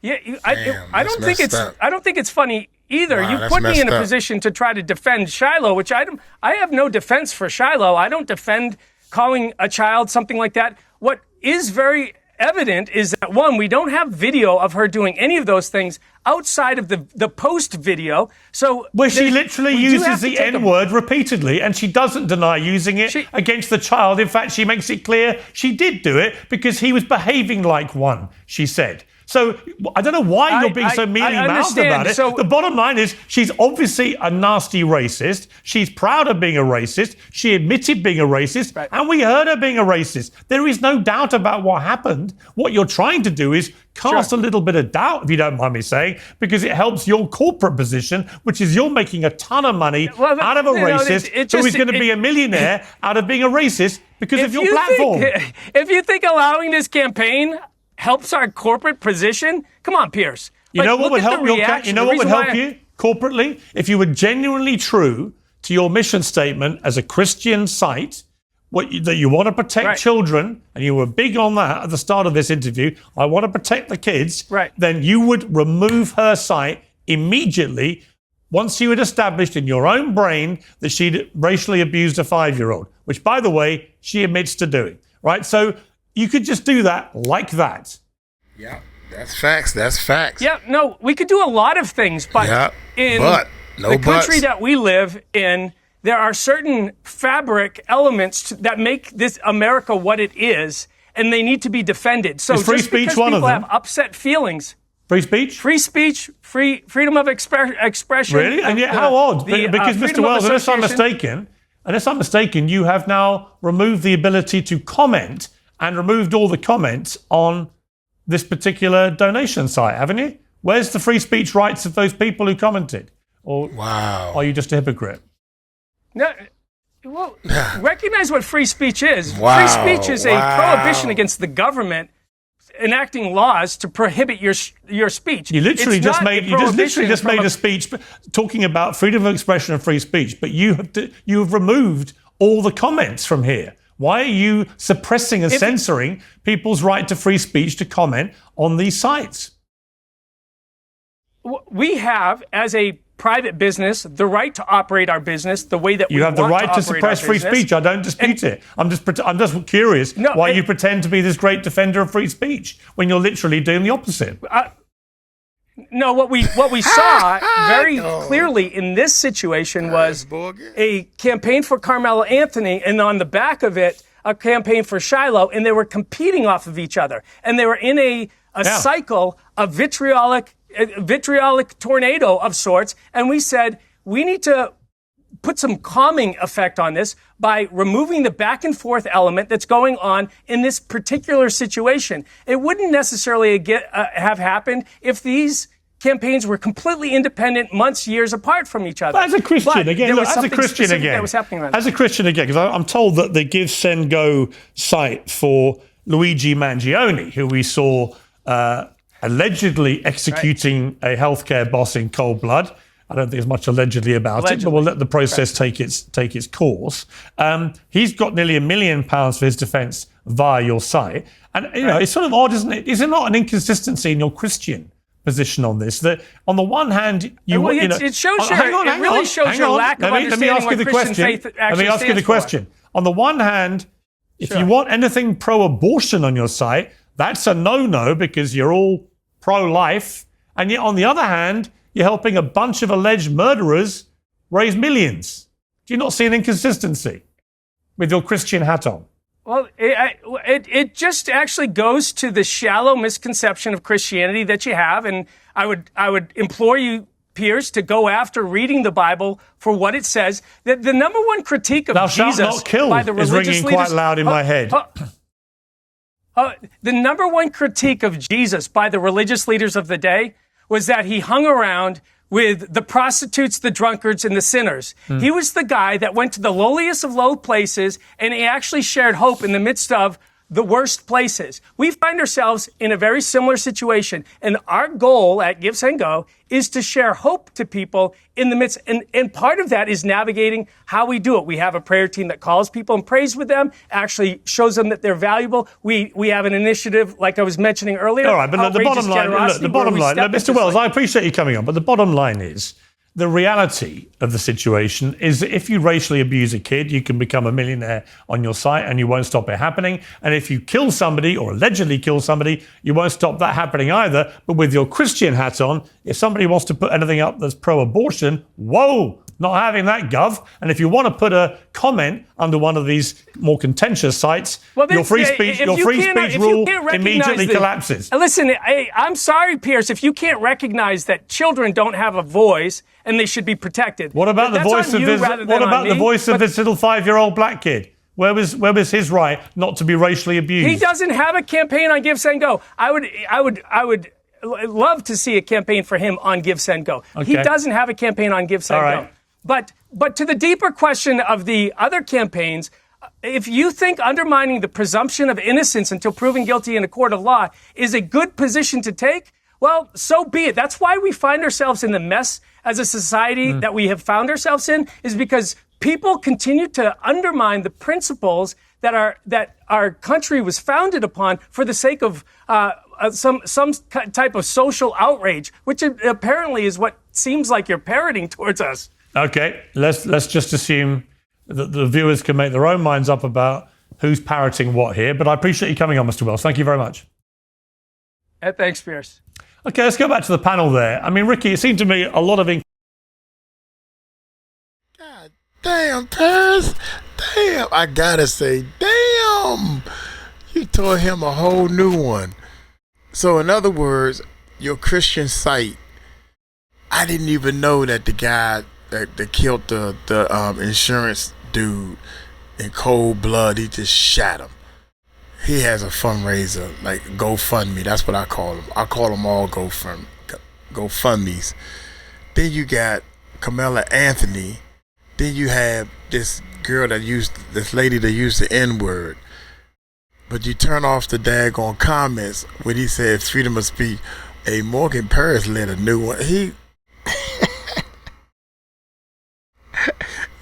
Yeah, I don't think it's funny either. Wow, you put me in a position to try to defend Shiloh, which I have no defense for Shiloh. I don't defend calling a child something like that. What is very evident is that, one, we don't have video of her doing any of those things outside of the post video. So where she literally uses the N-word repeatedly, and she doesn't deny using it against the child. In fact, she makes it clear she did do it because he was behaving like one, she said. So I don't know why you're being so mealy-mouthed about it. So, the bottom line is she's obviously a nasty racist. She's proud of being a racist. She admitted being a racist, and we heard her being a racist. There is no doubt about what happened. What you're trying to do is cast a little bit of doubt, if you don't mind me saying, because it helps your corporate position, which is you're making a ton of money out of a racist who is going to be a millionaire out of being a racist because of your platform. If you think allowing this campaign helps our corporate position? Come on, Piers. You know what would help you corporately? If you were genuinely true to your mission statement as a Christian site, that you want to protect children, and you were big on that at the start of this interview, I want to protect the kids, then you would remove her site immediately once you had established in your own brain that she'd racially abused a 5-year-old, which, by the way, she admits to doing, right? So you could just do that like that. Yeah, that's facts. That's facts. Yeah, no, we could do a lot of things, but in the country that we live in, there are certain fabric elements that make this America what it is, and they need to be defended. So is free just speech because one people of them? have upset feelings. Free speech? Free speech, freedom of expression. Really? And yet, how odd? Because, Mr. Wells, unless I'm mistaken, you have now removed the ability to comment and removed all the comments on this particular donation site, haven't you? Where's the free speech rights of those people who commented? Or are you just a hypocrite? No, well, recognize what free speech is. Free speech is a prohibition against the government enacting laws to prohibit your speech. You literally just made a speech talking about freedom of expression and free speech, but you have removed all the comments from here. Why are you suppressing and censoring people's right to free speech to comment on these sites? We have, as a private business, the right to operate our business the way that you have the right to suppress free speech. I don't dispute it. I'm just curious why you pretend to be this great defender of free speech when you're literally doing the opposite. No, what we saw very clearly in this situation was a campaign for Carmelo Anthony, and on the back of it, a campaign for Shiloh, and they were competing off of each other, and they were in a cycle of vitriolic tornado of sorts, and we said we need to put some calming effect on this by removing the back and forth element that's going on in this particular situation. It wouldn't necessarily have happened if these campaigns were completely independent, months, years apart from each other. But as a Christian, because I'm told that the Give, Send, Go site for Luigi Mangione, who we saw allegedly executing a healthcare boss in cold blood. I don't think there's much allegedly about it, but we'll let the process take its course. He's got nearly £1 million for his defence via your site. And, it's sort of odd, isn't it? Is it not an inconsistency in your Christian position on this? That on the one hand, it shows your lack of understanding what Christian faith actually stands for. Let me ask you the question. On the one hand, if you want anything pro-abortion on your site, that's a no-no because you're all pro-life. And yet, on the other hand, you're helping a bunch of alleged murderers raise millions. Do you not see an inconsistency with your Christian hat on? Well, it just actually goes to the shallow misconception of Christianity that you have, and I would implore you, Piers, to go after reading the Bible for what it says. That the number one critique of Jesus by the religious leaders is ringing quite loud in my head. The number one critique of Jesus by the religious leaders of the day was that he hung around with the prostitutes, the drunkards, and the sinners. He was the guy that went to the lowliest of low places, and he actually shared hope in the midst of the worst places. We find ourselves in a very similar situation, and our goal at Give, Send, Go is to share hope to people in the midst, and part of that is navigating how we do it. We have a prayer team that calls people and prays with them, actually shows them that they're valuable. We have an initiative, like I was mentioning earlier. All right, but the bottom line, Mr. Wells, I appreciate you coming on, but the bottom line is, the reality of the situation is that if you racially abuse a kid, you can become a millionaire on your site and you won't stop it happening. And if you kill somebody or allegedly kill somebody, you won't stop that happening either. But with your Christian hat on, if somebody wants to put anything up that's pro-abortion, whoa, not having that, gov. And if you want to put a comment under one of these more contentious sites, your free speech rule immediately collapses. Listen, I'm sorry, Piers, if you can't recognize that children don't have a voice and they should be protected. What about the voice of this? What about the voice of this little 5-year-old black kid? Where was his right not to be racially abused? He doesn't have a campaign on Give, Send, Go. I would love to see a campaign for him on Give, Send, Go. Okay. He doesn't have a campaign on Give, Send, Go. But to the deeper question of the other campaigns, if you think undermining the presumption of innocence until proven guilty in a court of law is a good position to take, well, so be it. That's why we find ourselves in the mess as a society that we have found ourselves in, is because people continue to undermine the principles that our country was founded upon for the sake of some type of social outrage, which apparently is what seems like you're parroting towards us. Okay, let's just assume that the viewers can make their own minds up about who's parroting what here. But I appreciate you coming on, Mr. Wells. Thank you very much. Thanks, Piers. Okay, let's go back to the panel there. I mean, Ricky, it seemed to me a lot of God damn, Piers. Damn, I gotta say, damn. You tore him a whole new one. So in other words, your Christian site, I didn't even know that the guy that killed the insurance dude in cold blood, he just shot him. He has a fundraiser, like GoFundMe. That's what I call them. I call them all GoFundMes. Then you got Carmela Anthony. Then you have this lady that used the N-word. But you turn off the daggone comments when he said freedom of speech. Hey, Morgan Paris led a new one.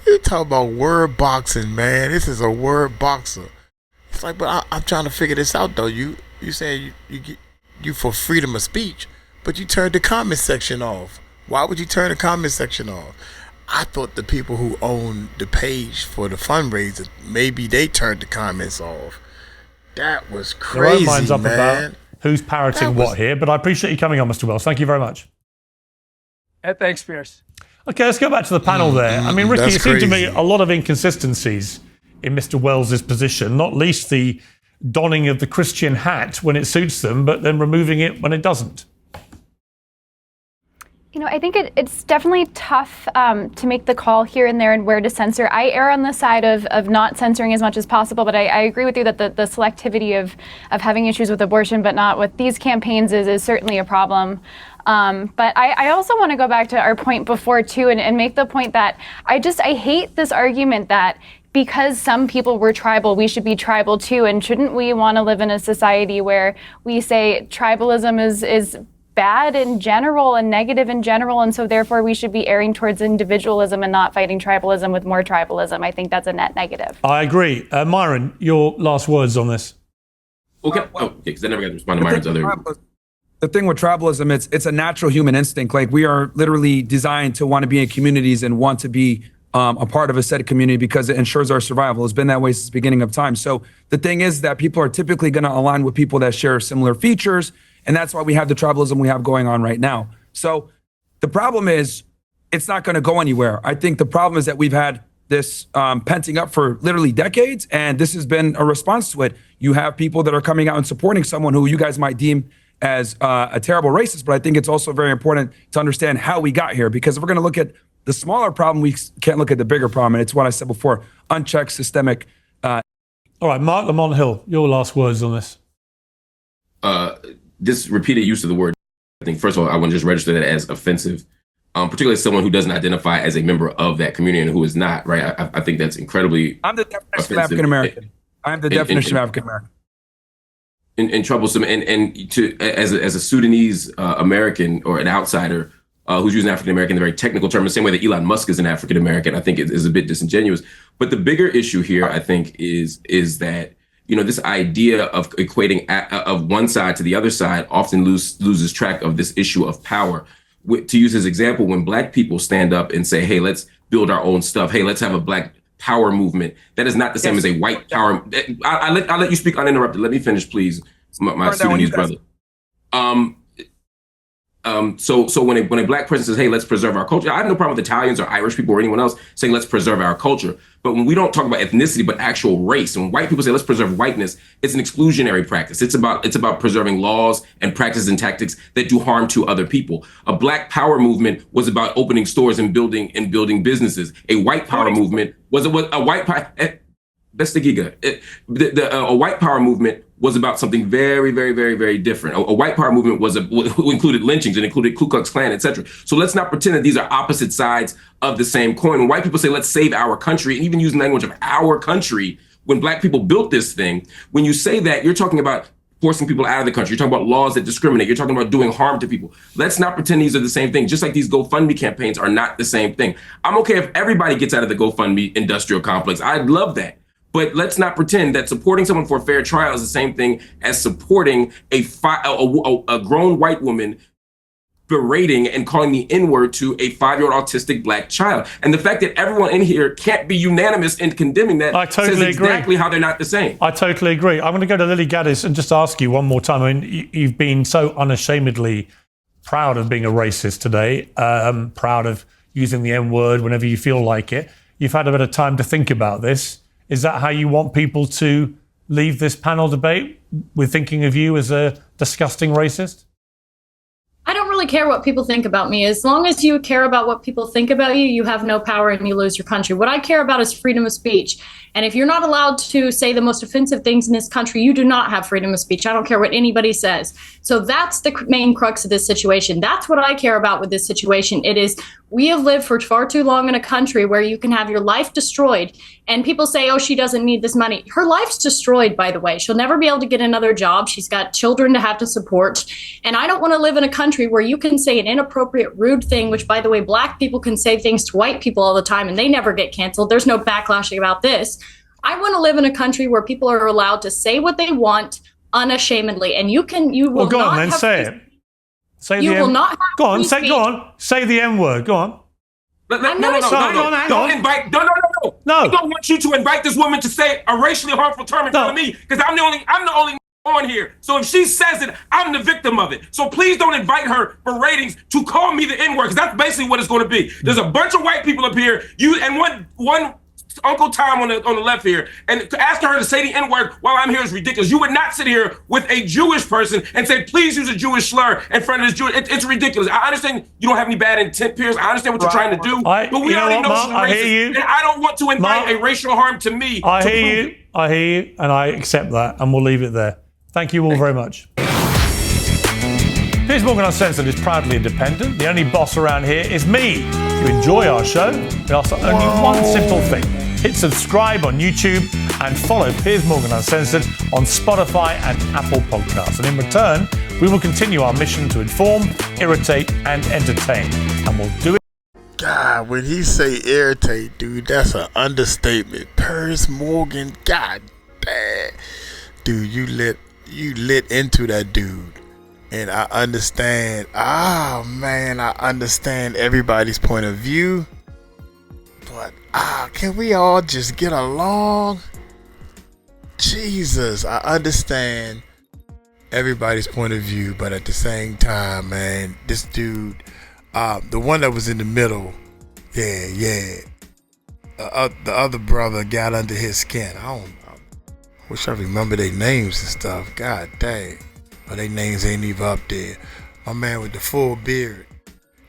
You talk about word boxing, man. This is a word boxer. It's like, but I'm trying to figure this out though. You saying you for freedom of speech, but you turned the comment section off. Why would you turn the comment section off? I thought the people who own the page for the fundraiser, maybe they turned the comments off. That was crazy, your own minds up man. about who's parroting what here. But I appreciate you coming on, Mr. Wells. Thank you very much. Thanks, Piers. Okay, let's go back to the panel there. I mean, Ricky, it seemed to me a lot of inconsistencies in Mr. Wells's position, not least the donning of the Christian hat when it suits them, but then removing it when it doesn't. You know, I think it's definitely tough to make the call here and there and where to censor. I err on the side of not censoring as much as possible, but I agree with you that the selectivity of having issues with abortion but not with these campaigns is certainly a problem. But I also want to go back to our point before, too, and make the point that I hate this argument that because some people were tribal, we should be tribal, too. And shouldn't we want to live in a society where we say tribalism is bad in general and negative in general, and so therefore we should be erring towards individualism and not fighting tribalism with more tribalism? I think that's a net negative. I agree. Myron, your last words on this. Okay. Because I never got to respond to Myron's other... The thing with tribalism, it's a natural human instinct. Like, we are literally designed to want to be in communities and want to be a part of a set of community because it ensures our survival. It's been that way since the beginning of time. So the thing is that people are typically going to align with people that share similar features. And that's why we have the tribalism we have going on right now. So the problem is it's not going to go anywhere. I think the problem is that we've had this penting up for literally decades, and this has been a response to it. You have people that are coming out and supporting someone who you guys might deem as a terrible racist, but I think it's also very important to understand how we got here, because if we're going to look at the smaller problem, we can't look at the bigger problem, and it's what I said before, unchecked systemic. All right, Mark Lamont Hill, your last words on this. This repeated use of the word, I think, first of all, I want to just register that as offensive, particularly as someone who doesn't identify as a member of that community and who is not, right? I think that's incredibly I'm the definition of African-American. I'm the definition of African-American. And troublesome, and to as a Sudanese American or an outsider who's using African American in a very technical term, the same way that Elon Musk is an African American, I think it is a bit disingenuous. But the bigger issue here, I think, is that, you know, this idea of equating of one side to the other side often loses track of this issue of power. To use his example, when Black people stand up and say, "Hey, let's build our own stuff. Hey, let's have a Black power movement," that is not the same as a white power. I'll let you speak uninterrupted. Let me finish, please, my Sudanese brother. So when a Black person says, "Hey, let's preserve our culture," I have no problem with Italians or Irish people or anyone else saying, "Let's preserve our culture." But when we don't talk about ethnicity, but actual race, and when white people say, "Let's preserve whiteness," it's an exclusionary practice. It's about preserving laws and practices and tactics that do harm to other people. A Black power movement was about opening stores and building businesses. A white power movement was a white power. That's the giga. A white power movement was about something very, very, very, very different. A white power movement included lynchings and included Ku Klux Klan, etc. So let's not pretend that these are opposite sides of the same coin. When white people say, "Let's save our country," and even using language of our country, when black people built this thing, when you say that, you're talking about forcing people out of the country. You're talking about laws that discriminate. You're talking about doing harm to people. Let's not pretend these are the same thing. Just like these GoFundMe campaigns are not the same thing. I'm okay if everybody gets out of the GoFundMe industrial complex. I'd love that. But let's not pretend that supporting someone for a fair trial is the same thing as supporting a grown white woman berating and calling the N-word to a 5-year-old autistic black child. And the fact that everyone in here can't be unanimous in condemning that says exactly how they're not the same. I totally agree. I'm going to go to Lily Gaddis and just ask you one more time. I mean, you've been so unashamedly proud of being a racist today, proud of using the N-word whenever you feel like it. You've had a bit of time to think about this. Is that how you want people to leave this panel debate, with thinking of you as a disgusting racist? I don't really care what people think about me. As long as you care about what people think about you, you have no power and you lose your country. What I care about is freedom of speech. And if you're not allowed to say the most offensive things in this country, you do not have freedom of speech. I don't care what anybody says. So that's the main crux of this situation. That's what I care about with this situation. It is, we have lived for far too long in a country where you can have your life destroyed. And people say, oh, she doesn't need this money. Her life's destroyed, by the way. She'll never be able to get another job. She's got children to have to support. And I don't want to live in a country where you can say an inappropriate, rude thing, which, by the way, black people can say things to white people all the time and they never get canceled. There's no backlashing about this. I want to live in a country where people are allowed to say what they want unashamedly. And you will well, go not on then, have say it. Say you the will N- not have Go on, free speech. go on. Say the N-word. Go on. No. Hang Don't on. invite. No. I don't want you to invite this woman to say a racially harmful term in front of me, because I'm the only on here. So if she says it, I'm the victim of it. So please don't invite her for ratings to call me the N-word, because that's basically what it's going to be. There's a bunch of white people up here. You and one Uncle Tom on the left here, and asking her to say the N-word while I'm here is ridiculous. You would not sit here with a Jewish person and say, please use a Jewish slur in front of this Jewish. It's ridiculous. I understand you don't have any bad intent, Piers. I understand what you're trying to do, but we already know she's racist, and I don't want to invite a racial harm to me. I hear you, and I accept that, and we'll leave it there. Thank you all very much. Piers Morgan Uncensored is proudly independent. The only boss around here is me. If you enjoy our show, we ask for only one simple thing. Hit subscribe on YouTube and follow Piers Morgan Uncensored on Spotify and Apple Podcasts. And in return, we will continue our mission to inform, irritate, and entertain. And we'll do it. God, when he say irritate, dude, that's an understatement. Piers Morgan, God damn. Dude, you lit into that dude. And I understand, I understand everybody's point of view. But, can we all just get along? Jesus, I understand everybody's point of view, but at the same time, man, this dude, the one that was in the middle, the other brother got under his skin. I wish I remember their names and stuff. God dang. But their names ain't even up there. My man with the full beard,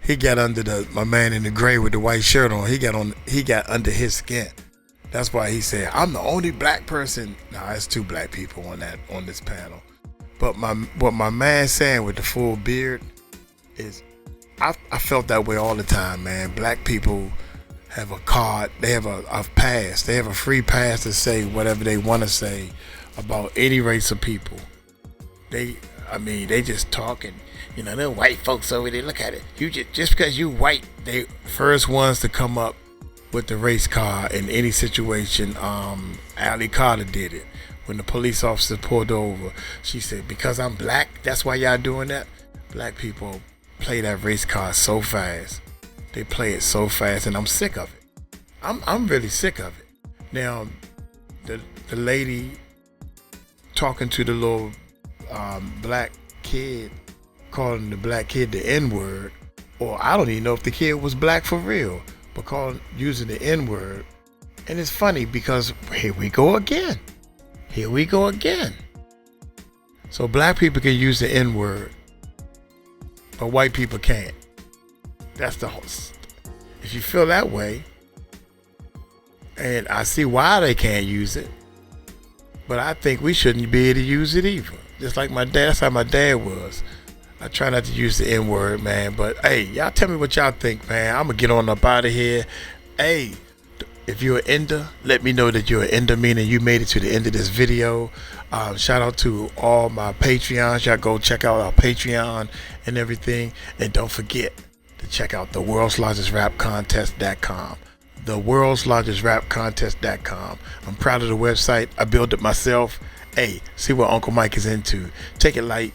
he got under my man in the gray with the white shirt on. He got under his skin. That's why he said, I'm the only black person. Nah, it's 2 black people on this panel. But what my man saying with the full beard is, I felt that way all the time, man. Black people have a card, they have a pass, they have a free pass to say whatever they want to say about any race of people. They just talking. You know, them white folks over there, look at it. You just because you white, they first ones to come up with the race card in any situation. Ali Carter did it. When the police officer pulled over, she said, because I'm black, that's why y'all doing that? Black people play that race card so fast. They play it so fast, and I'm sick of it. I'm really sick of it. Now, the lady talking to the little black kid, calling the black kid the N-word, or I don't even know if the kid was black for real, but using the N-word. And it's funny because here we go again. So black people can use the N-word, but white people can't. That's the whole. If you feel that way, and I see why they can't use it, but I think we shouldn't be able to use it either. Just like my dad, that's how my dad was. I try not to use the N-word, man, but hey, y'all tell me what y'all think, man. I'm gonna get on up out of here. Hey, If you're an ender, let me know that you're an ender, meaning you made it to the end of this video. Shout out to all my Patreons. Y'all go check out our Patreon and everything. And don't forget to check out the world's largest rap contest.com. The world's largest rap contest.com. I'm proud of the website. I built it myself. Hey, see what Uncle Mike is into. Take it light.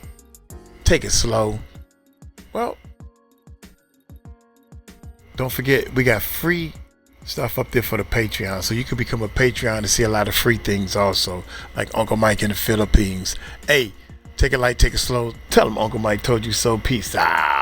Take it slow. Well, don't forget, we got free stuff up there for the Patreon, so you can become a Patreon to see a lot of free things also, like Uncle Mike in the Philippines. Hey, take it light, take it slow. Tell him Uncle Mike told you so. Peace out.